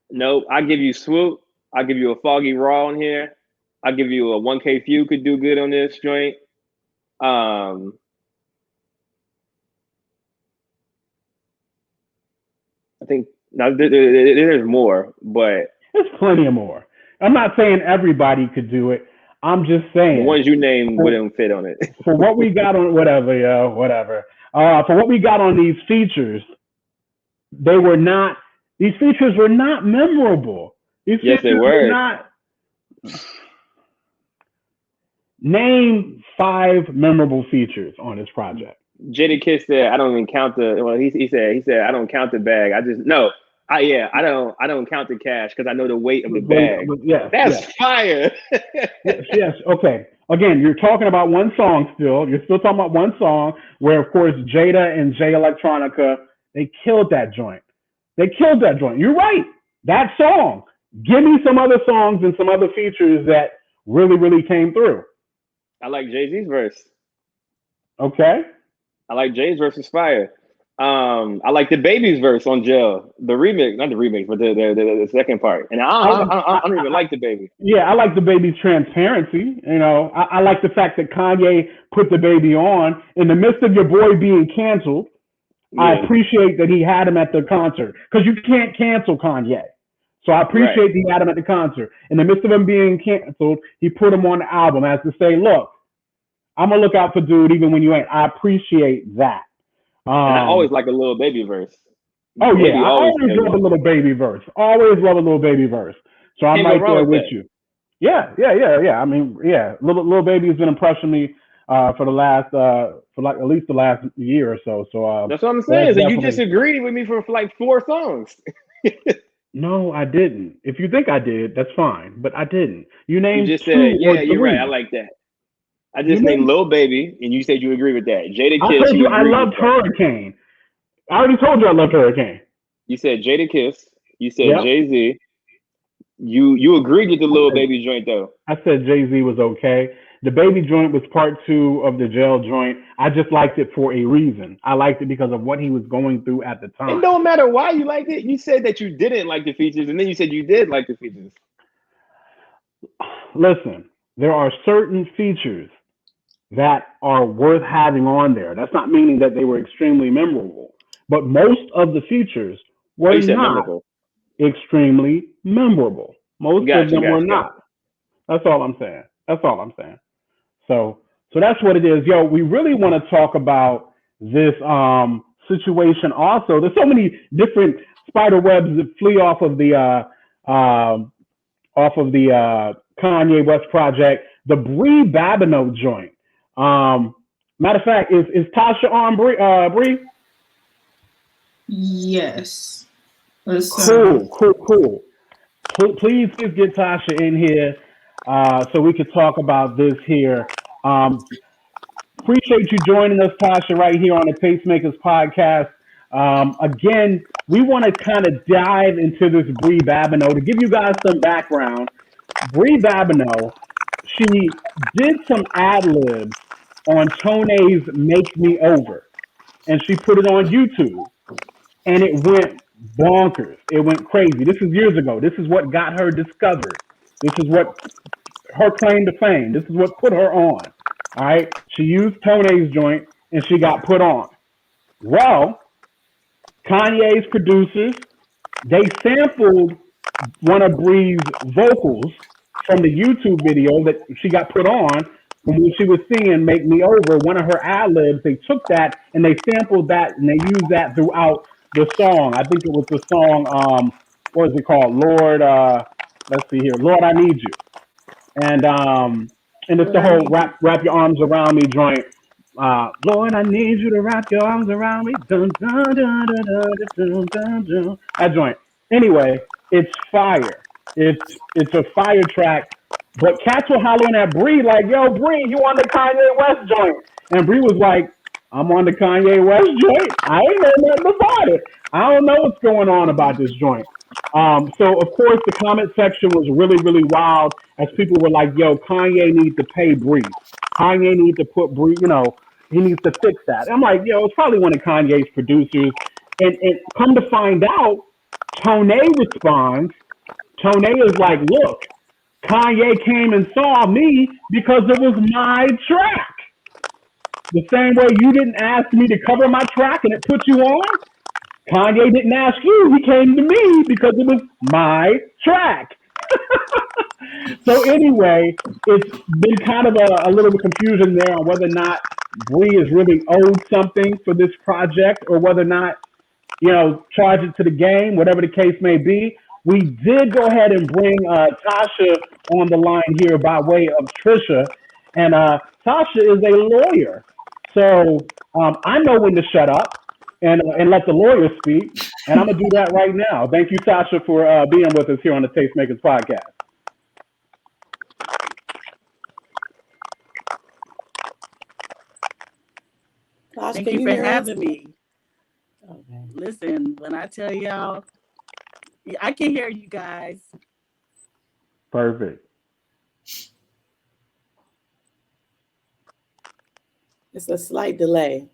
No, I give you Swoop. I'll give you a Foggy Raw on here. I'll give you a 1K Few could do good on this joint. I think now there's more, but there's plenty of more. I'm not saying everybody could do it. I'm just saying the ones you named wouldn't fit on it. For what we got on whatever. For what we got on these features, these features were not memorable. Yes, they were. Name 5 memorable features on this project. Jadakiss said, "I don't even count the." Well, he said, "I don't count the bag. I don't count the cash because I know the weight of the bag." Yes, that's fire. yes. Okay. Again, you're talking about one song still. You're still talking about one song where, of course, Jada and Jay Electronica, they killed that joint. You're right. That song. Give me some other songs and some other features that really, really came through. I like Jay-Z's verse. Okay. I like Jay's verse is fire. I like the Baby's verse on Jail. The remix, not the remix, but the second part. And I don't even like the Baby. Yeah, I like the Baby's transparency. You know, I like the fact that Kanye put the Baby on in the midst of your boy being canceled. Yeah. I appreciate that he had him at the concert because you can't cancel Kanye. So I appreciate that he had him at the concert. In the midst of him being canceled, he put him on the album as to say, look, I'm going to look out for dude even when you ain't. I appreciate that. And I always like a Little Baby verse. Oh, yeah. I always love a Little Baby verse. Always love a Little Baby verse. So I'm right there with you. Yeah. I mean, yeah. Little Baby has been impressing me for the last, for like at least the last year or so. So that's what I'm saying. So you disagreed with me for like 4 songs. No, I didn't. If you think I did, that's fine. But I didn't. You named You just said, yeah, you're right. I like that. I just named Lil Baby, and you said you agree with that. Jadakiss. I told you I loved Hurricane. I already told you I loved Hurricane. You said Jadakiss. You said Jay-Z. You agreed with the Lil Baby joint, though. I said Jay-Z was okay. The Baby joint was part 2 of the Jail joint. I just liked it for a reason. I liked it because of what he was going through at the time. It don't matter why you liked it. You said that you didn't like the features, and then you said you did like the features. Listen, there are certain features that are worth having on there. That's not meaning that they were extremely memorable, but most of the features were not extremely memorable. Most of them were not. That's all I'm saying. So that's what it is. Yo, we really want to talk about this situation also. There's so many different spider webs that flee off of the Kanye West project. The Brie Babineau joint. Matter of fact, is Tasha on Brie? Yes. Cool. Please get Tasha in here so we could talk about this here. Appreciate you joining us, Tasha, right here on the Tastemakers Podcast. Again, we want to kind of dive into this Brie Babineau. To give you guys some background, Brie Babineau, she did some ad-libs on Tonex Make Me Over, and she put it on YouTube, and it went bonkers. It went crazy. This is years ago. This is what got her discovered. This is what her claim to fame. This is what put her on. All right. She used Tonex joint and she got put on. Well, Kanye's producers, they sampled one of Brie's vocals from the YouTube video that she got put on when she was singing Make Me Over, one of her ad-libs. They took that and they sampled that and they used that throughout the song. I think it was the song, what is it called? Lord, let's see here. Lord, I Need You. And it's the whole wrap your arms around me joint. Lord, I need you to wrap your arms around me. Dun, dun, dun, dun, dun, dun, dun, dun. That joint. Anyway, it's fire. It's a fire track. But cats were hollering at Brie like, yo, Brie, you on the Kanye West joint. And Brie was like, I'm on the Kanye West joint. I ain't know nothing about it. I don't know what's going on about this joint. So, of course, the comment section was really, really wild as people were like, yo, Kanye needs to pay Brie. Kanye needs to put Brie, he needs to fix that. I'm like, yo, it's probably one of Kanye's producers. And come to find out, Tonex responds, Tone is like, look, Kanye came and saw me because it was my track. The same way you didn't ask me to cover my track and it put you on, Kanye didn't ask you. He came to me because it was my track. So anyway, it's been kind of a little bit confusion there on whether or not Bree is really owed something for this project or whether or not, charge it to the game, whatever the case may be. We did go ahead and bring Tasha on the line here by way of Trisha. And Tasha is a lawyer. So I know when to shut up and let the lawyer speak. And I'm going to do that right now. Thank you, Tasha, for being with us here on the Tastemakers Podcast. Gosh, Thank can you for hear us? having me. Okay. Listen, when I tell y'all, I can hear you guys. Perfect. It's a slight delay.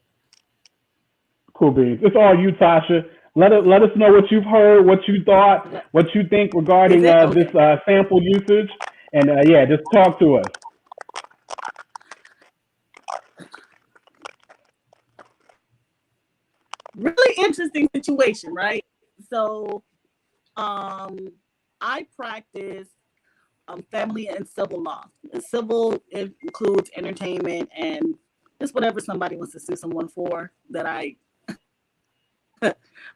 Cool beans. It's all you, Tasha. Let us know what you've heard, what you thought, what you think regarding Is it? Okay. this sample usage, and just talk to us. Really interesting situation, right? So, I practice family and civil law. And civil includes entertainment and just whatever somebody wants to sue someone for that I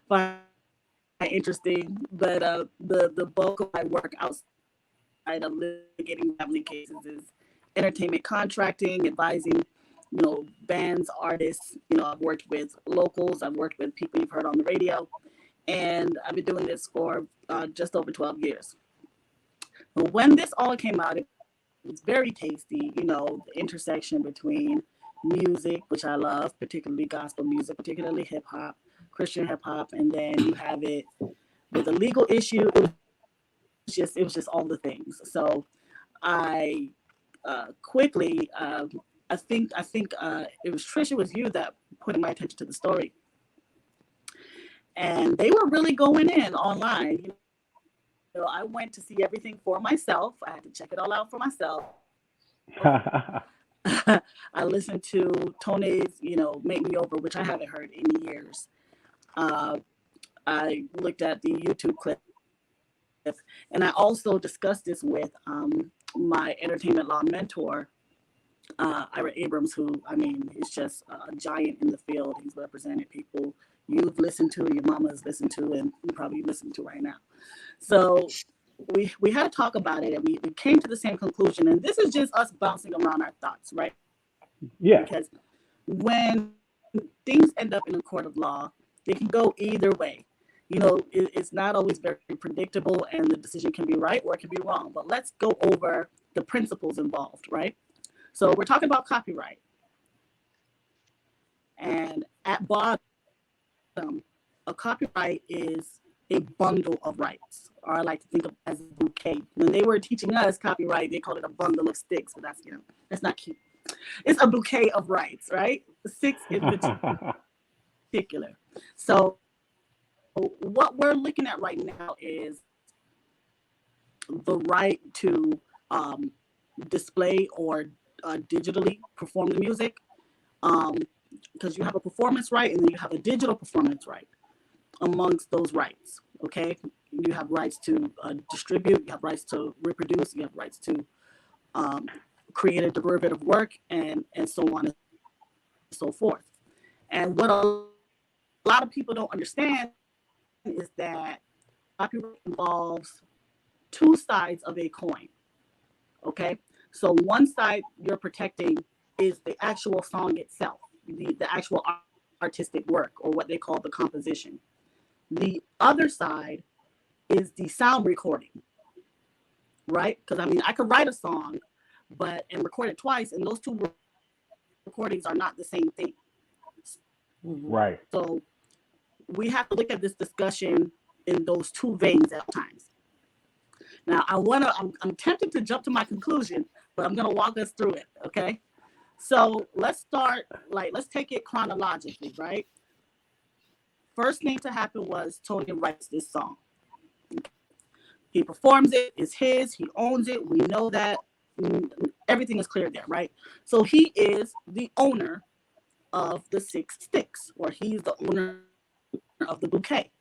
find interesting. But the bulk of my work outside of litigating family cases is entertainment contracting, advising, bands, artists. I've worked with locals, I've worked with people you've heard on the radio, and I've been doing this for just over 12 years. But when this all came out, it was very tasty, the intersection between music, which I love, particularly gospel music, particularly hip hop, Christian hip hop, and then you have it with a legal issue. It was just all the things. So I quickly, I think it was Trisha, it was you that put my attention to the story, and they were really going in online. So I went to see everything for myself. I had to check it all out for myself. I listened to Tonex, Make Me Over, which I haven't heard in years. I looked at the YouTube clip, and I also discussed this with my entertainment law mentor, Ira Abrams, who, is just a giant in the field. He's represented people you've listened to, your mama's listened to, and you probably listen to right now. So we had to talk about it, and we came to the same conclusion. And this is just us bouncing around our thoughts, right? Yeah. Because when things end up in a court of law, they can go either way. It's not always very predictable, and the decision can be right or it can be wrong. But let's go over the principles involved, right? So we're talking about copyright. And at bottom, a copyright is a bundle of rights, or I like to think of it as a bouquet. When they were teaching us copyright, they called it a bundle of sticks, but that's not cute. It's a bouquet of rights, right? 6 in particular. So what we're looking at right now is the right to display or digitally perform the music, because you have a performance right and then you have a digital performance right. Amongst those rights, okay, you have rights to distribute, you have rights to reproduce, you have rights to create a derivative work, and so on and so forth. And what a lot of people don't understand is that copyright involves two sides of a coin. Okay, so one side you're protecting is the actual song itself, the actual artistic work, or what they call the composition. The other side is the sound recording, right? Because I could write a song, and record it twice, and those two recordings are not the same thing. Right. So we have to look at this discussion in those two veins at times. Now, I'm tempted to jump to my conclusion, but I'm gonna walk us through it, okay? So let's start, let's take it chronologically, right? First thing to happen was Tony writes this song. He performs it. It's his. He owns it. We know that. Everything is clear there, right? So he is the owner of the 6 sticks, or he's the owner of the bouquet.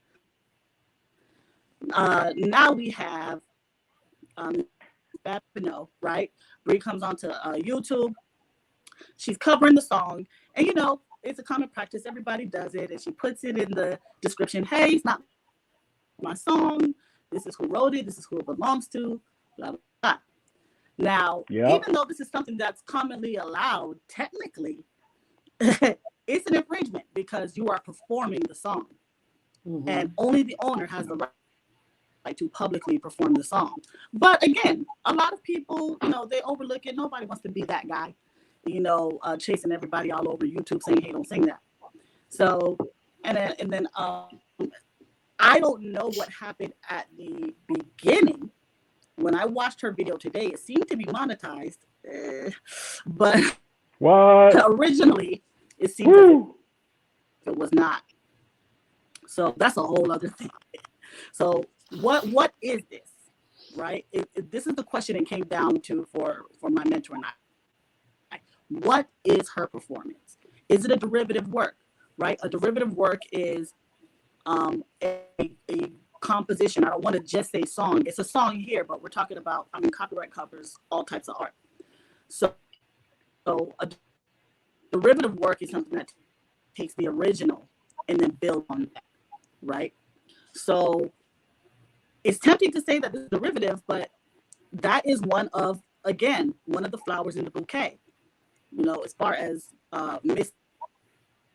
Now we have Babino, right? Brie comes onto YouTube. She's covering the song, and it's a common practice. Everybody does it, and she puts it in the description. Hey, it's not my song. This is who wrote it. This is who it belongs to. Blah blah blah. Now, even though this is something that's commonly allowed, technically, it's an infringement because you are performing the song, and only the owner has the right to publicly perform the song. But again, a lot of people, they overlook it. Nobody wants to be that guy, chasing everybody all over YouTube saying, "Hey, don't sing that." So, and then I don't know what happened at the beginning. When I watched her video today, it seemed to be monetized, but originally it seems as if it was not. So that's a whole other thing. So what is this, right? This is the question it came down to for my mentor and I. What is her performance? Is it a derivative work, right? A derivative work is a composition. I don't want to just say song. It's a song here, but we're talking about, copyright covers all types of art. So a derivative work is something that takes the original and then builds on that, right? So it's tempting to say that this is derivative, but that is one of the flowers in the bouquet. As far as Miss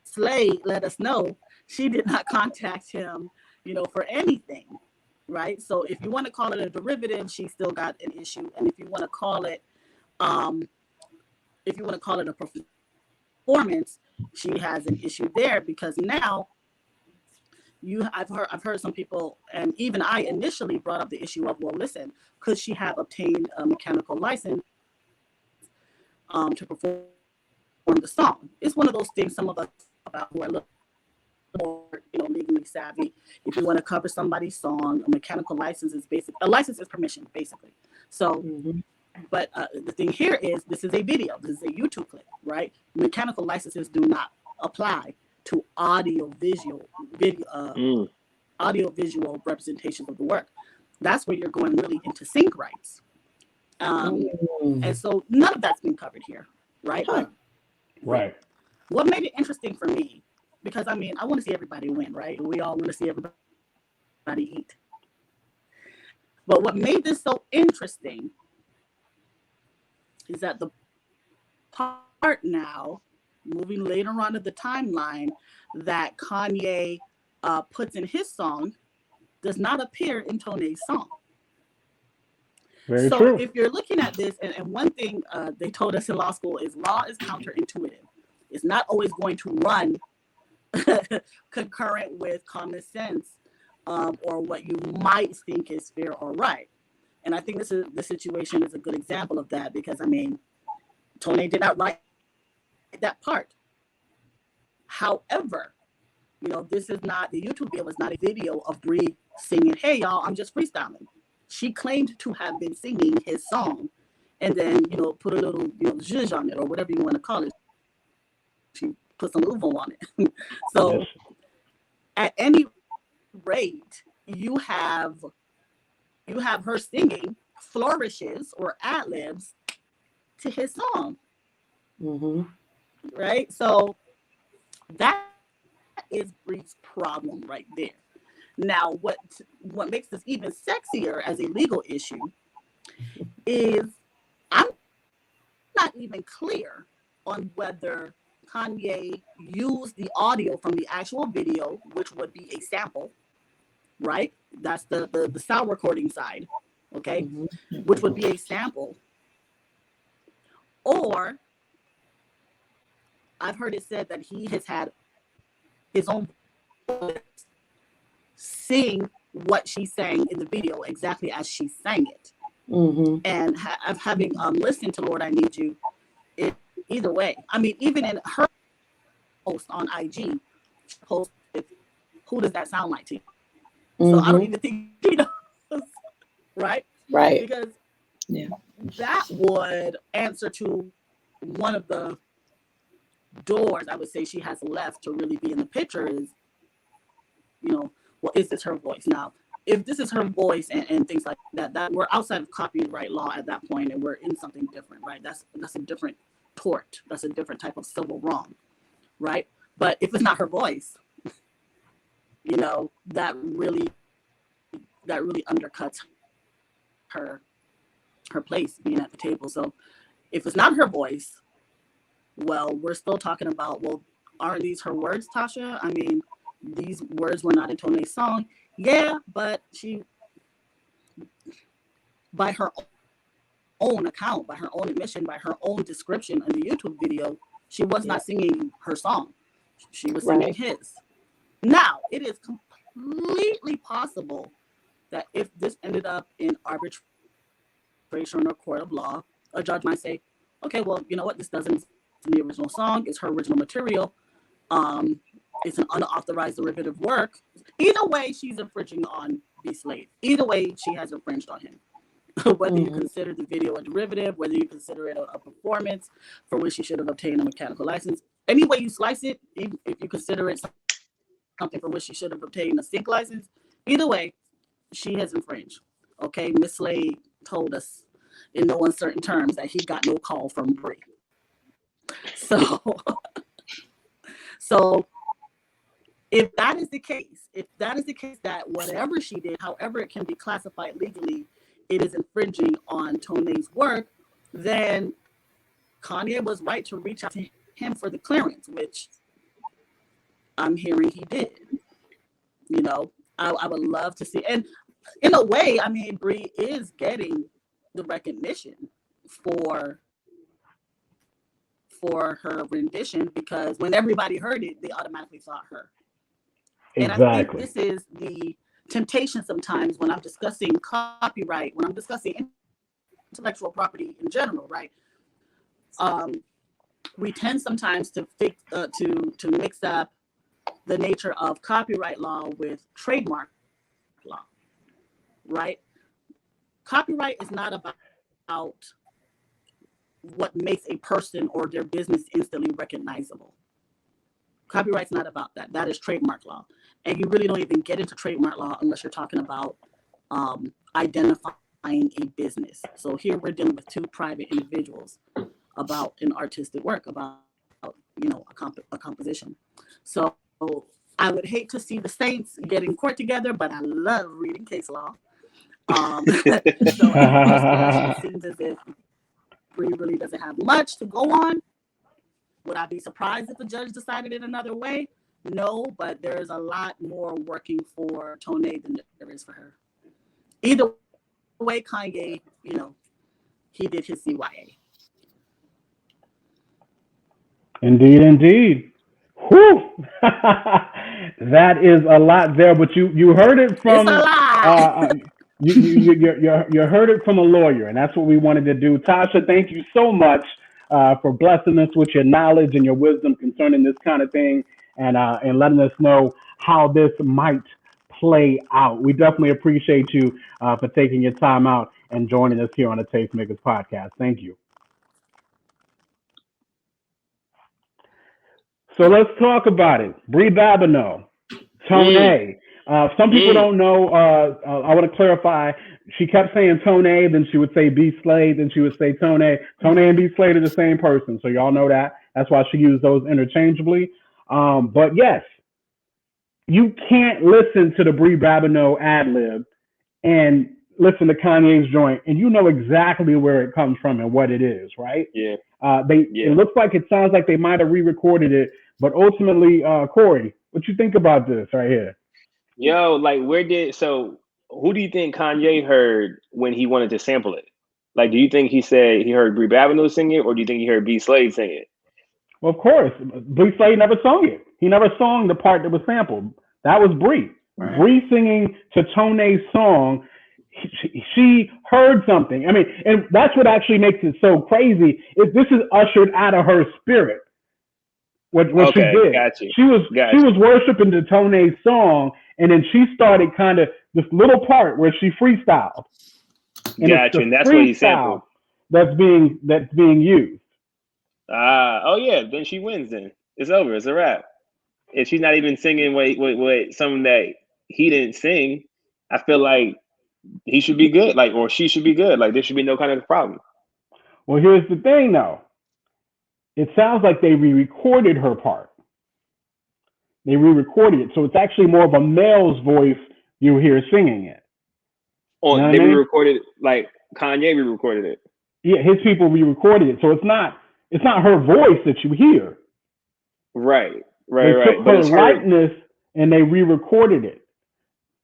Bslade let us know, she did not contact him for anything, right? So if you want to call it a derivative, she still got an issue. And if you want to call it, a performance, she has an issue there because now I've heard some people, and even I initially brought up the issue of, well, listen, could she have obtained a mechanical license to perform the song? It's one of those things some of us about who are looking more, legally savvy. If you want to cover somebody's song, a mechanical license is a license is permission, basically. So, but the thing here is, this is a video. This is a YouTube clip, right? Mechanical licenses do not apply to audio visual representations of the work. That's where you're going really into sync rights. And so none of that's been covered here, right? Right. What made it interesting for me, because I want to see everybody win, right? We all want to see everybody eat. But what made this so interesting is that the part now, moving later on in the timeline, that Kanye puts in his song does not appear in Tonex's song. Very true. If you're looking at this, and one thing they told us in law school is law is counterintuitive. It's not always going to run concurrent with common sense or what you might think is fair or right. And I think this situation is a good example of that because, Tone did not write that part. However, this is not, the YouTube video is not a video of Brie singing, "Hey, y'all, I'm just freestyling." She claimed to have been singing his song and then, put a little, zhuzh on it or whatever you want to call it. She put some uvo on it. So at any rate, you have her singing flourishes or ad-libs to his song. Right? So that is Brie's problem right there. Now, what makes this even sexier as a legal issue is I'm not even clear on whether Kanye used the audio from the actual video, which would be a sample, right? That's the sound recording side, okay? Which would be a sample. Or I've heard it said that he has had his own voice sing what she sang in the video exactly as she sang it. And having listened to Lord I Need You, either way, even in her post on IG, she posted, "Who does that sound like to you?" So I don't even think she knows. Right. Because Yeah. that would answer to one of the doors I would say she has left to really be in the picture is, well, is this her voice? Now, if this is her voice and things like that, that we're outside of copyright law at that point and we're in something different, right? That's a different tort. That's a different type of civil wrong, right? But if it's not her voice, that really undercuts her place being at the table. So if it's not her voice, well, we're still talking about, well, aren't these her words, Tasha? I mean, these words were not in Tone's song. Yeah, but she, by her own account, by her own admission, by her own description in the YouTube video, she was not singing her song. She was singing his. Now, it is completely possible that if this ended up in arbitration or court of law, a judge might say, okay, well, you know what? This doesn't in the original song. It's her original material. It's an unauthorized derivative work. Either way, she's infringing on Bslade. Either way, she has infringed on him. Whether you consider the video a derivative, whether you consider it a performance for which she should have obtained a mechanical license. Any way you slice it, if you consider it something for which she should have obtained a sync license, either way, she has infringed. Okay, Bslade told us in no uncertain terms that he got no call from Bree. So if that is the case, that whatever she did, however it can be classified legally, it is infringing on Tone's work, then Kanye was right to reach out to him for the clearance, which I'm hearing he did. I would love to see. And in a way, I mean, Bree is getting the recognition for her rendition, because when everybody heard it, they automatically thought her. Exactly. And I think this is the temptation sometimes when I'm discussing copyright, when I'm discussing intellectual property in general, right? We tend sometimes to mix up the nature of copyright law with trademark law, right? Copyright is not about what makes a person or their business instantly recognizable. Copyright's not about that. That is trademark law. And you really don't even get into trademark law unless you're talking about identifying a business. So here we're dealing with two private individuals about an artistic work, about a composition. So I would hate to see the saints get in court together, but I love reading case law. So it seems as if Bree really doesn't have much to go on. Would I be surprised if the judge decided it another way? No, but there's a lot more working for Tone than there is for her. Either way, Kanye, he did his CYA. Indeed. Whew. That is a lot there, but you heard it from It's a lot. you heard it from a lawyer, and that's what we wanted to do. Tasha, thank you so much for blessing us with your knowledge and your wisdom concerning this kind of thing, and letting us know how this might play out. We definitely appreciate you for taking your time out and joining us here on the Tastemakers Podcast. Thank you. So let's talk about it. Bree Babineau, Tone. Some people don't know. I want to clarify. She kept saying Tone, then she would say Bslade, then she would say Tone. Tone and Bslade are the same person, so y'all know that. That's why she used those interchangeably. But yes, you can't listen to the Bree Babineau ad lib and listen to Kanye's joint, and you know exactly where it comes from and what it is, right? Yeah. It looks like it sounds like they might have re-recorded it, but ultimately, Corey, what you think about this right here? Yo, like, who do you think Kanye heard when he wanted to sample it? Like, do you think he said he heard Bree Babineau sing it, or do you think he heard Bslade sing it? Well, of course, Bslade never sung it. He never sung the part that was sampled. That was Bree. Right. Bree singing to Tone's song. She heard something. I mean, and that's what actually makes it so crazy. Is this is ushered out of her spirit. What she did. She was worshiping to Tone's song, and then she started kind of this little part where she freestyled. and it's Gotcha, the and that's what he freestyle sampled. that's being used. Oh yeah, then she wins. Then it's over. It's a wrap. If she's not even singing wait something that he didn't sing, I feel like he should be good, like, or she should be good. Like, there should be no kind of problem. Well, here's the thing, though. It sounds like they re-recorded her part. They re-recorded it, so it's actually more of a male's voice you hear singing it. Or You know what they I mean? re-recorded it, like Kanye re-recorded it. Yeah, his people re-recorded it, so it's not her voice that you hear. Right. They took But her it's her. likeness and they re-recorded it.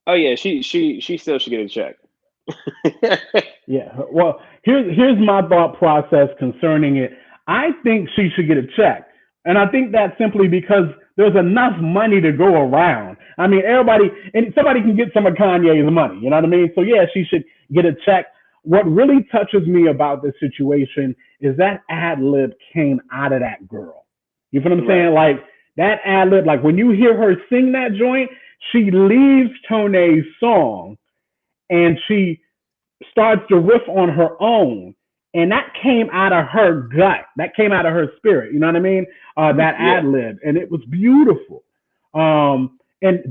Oh yeah, she still should get a check. Yeah. Well, here's my thought process concerning it. I think she should get a check, and I think that's simply because there's enough money to go around. I mean, somebody can get some of Kanye's money. You know what I mean? So yeah, she should get a check. What really touches me about this situation is that ad lib came out of that girl. You feel what I'm saying? Like that ad lib, like when you hear her sing that joint, she leaves Tone's song and she starts to riff on her own. And that came out of her gut. That came out of her spirit. You know what I mean? That ad lib. And it was beautiful. And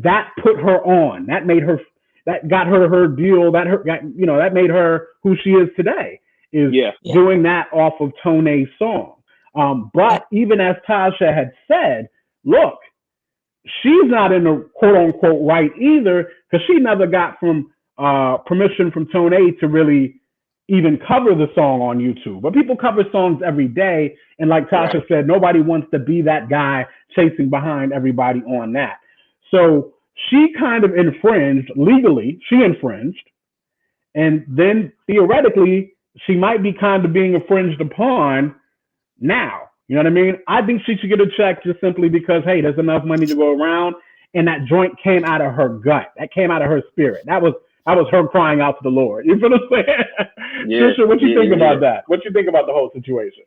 that put her on. That made her, that got her deal. That made her who she is today, is doing that off of Tone's song. But even as Tasha had said, look, she's not in the quote unquote right either, because she never got permission from Tone to really even cover the song on YouTube. But people cover songs every day, and like Tasha said, nobody wants to be that guy chasing behind everybody on that. So she kind of infringed legally. She infringed, and then theoretically, she might be kind of being infringed upon now. You know what I mean? I think she should get a check just simply because, hey, there's enough money to go around, and that joint came out of her gut. That came out of her spirit. That was her crying out to the Lord. You feel what I'm saying? Trisha, what you think about that? What you think about the whole situation?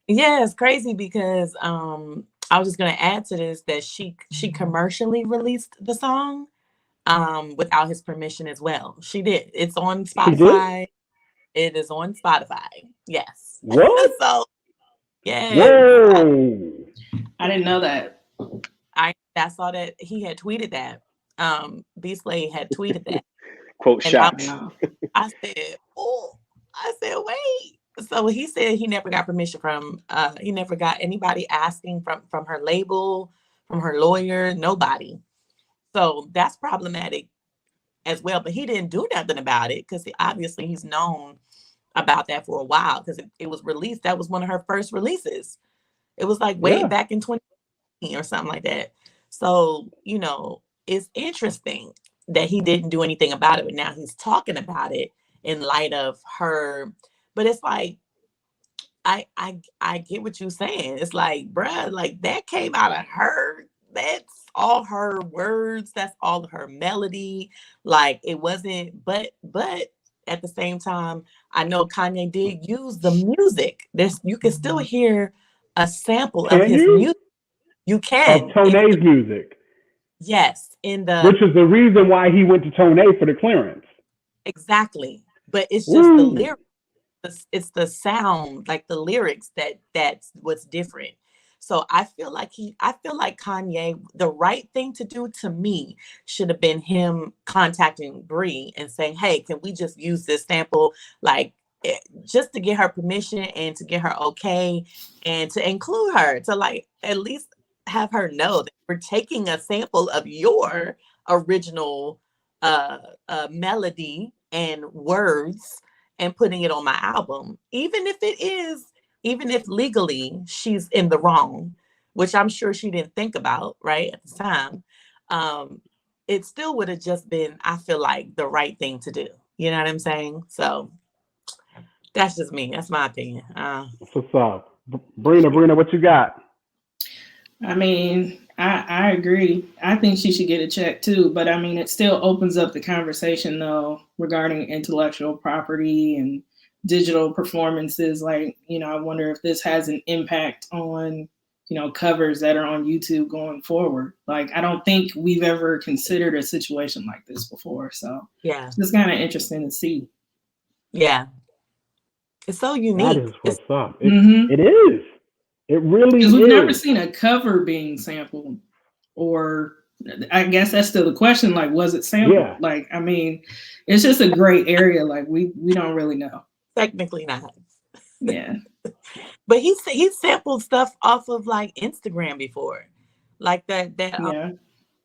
Yeah, it's crazy because I was just gonna add to this that she commercially released the song without his permission as well. She did. It's on Spotify. It is on Spotify. Yes. What? So yeah. Whoa. I didn't know that. I saw that he had tweeted that. Bslade had tweeted that. Quote shocked. I said, wait. So he said he never got permission from he never got anybody asking from her label, from her lawyer, nobody. So that's problematic as well. But he didn't do nothing about it because obviously he's known about that for a while because it was released. That was one of her first releases. It was like way back in 2018 or something like that. So, it's interesting that he didn't do anything about it, but now he's talking about it in light of her. But it's like, I get what you're saying. It's like, bruh, like that came out of her. That's all her words. That's all her melody. Like it wasn't, but at the same time, I know Kanye did use the music. You can still hear a sample of his music. You can. Of Tone's music. Yes. Which is the reason why he went to Tone for the clearance. Exactly. But it's just the lyrics. It's the sound, like the lyrics that's what's different. So I feel like Kanye, the right thing to do to me should have been him contacting Brie and saying, hey, can we just use this sample, like just to get her permission and to get her okay and to include her, to like at least have her know that we're taking a sample of your original melody and words and putting it on my album, even if legally she's in the wrong, which I'm sure she didn't think about right at the time. It still would have just been, I feel like, the right thing to do. You know what I'm saying? So that's just me. That's my opinion. What's up? Brina, what you got? I mean, I agree. I think she should get a check too, but I mean, it still opens up the conversation though regarding intellectual property and digital performances. Like, I wonder if this has an impact on, covers that are on YouTube going forward. Like, I don't think we've ever considered a situation like this before. So yeah, it's kind of interesting to see. Yeah. It's so unique. That is what's up. Mhm. It is. It really is. Because we've never seen a cover being sampled, or I guess that's still the question. Like, was it sampled? Yeah. Like, I mean, it's just a gray area. Like, we don't really know. Technically not. Yeah. But he sampled stuff off of like Instagram before, like that. Yeah.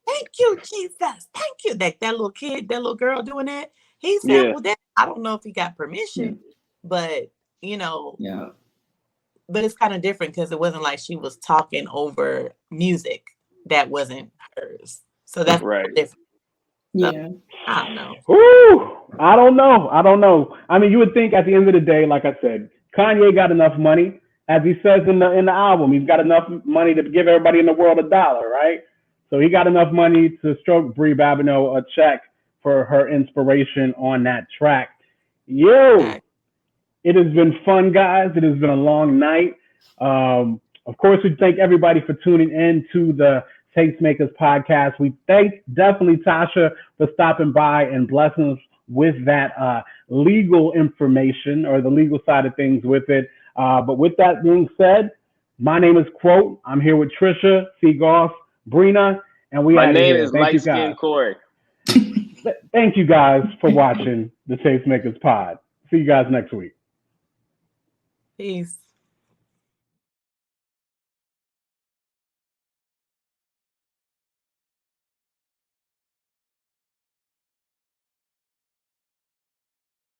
Thank you, Jesus. Thank you. That little kid, that little girl doing that. He sampled that. I don't know if he got permission, but you know. Yeah. But it's kind of different because it wasn't like she was talking over music that wasn't hers. So that's different. So, Yeah. I don't know. Ooh, I don't know. I mean, you would think at the end of the day, like I said, Kanye got enough money, as he says in the album. He's got enough money to give everybody in the world $1, right? So he got enough money to stroke Brie Babineau a check for her inspiration on that track. Yo, it has been fun, guys. It has been a long night. Of course, we thank everybody for tuning in to the Tastemakers podcast. We thank definitely Tasha for stopping by and blessing us with that legal information, or the legal side of things with it. But with that being said, my name is Quote. I'm here with Trisha, Seagoss, Brina, and we My out name here. is Thank you, Light Skin guys. Corey. Thank you guys for watching the Tastemakers Pod. See you guys next week. Peace.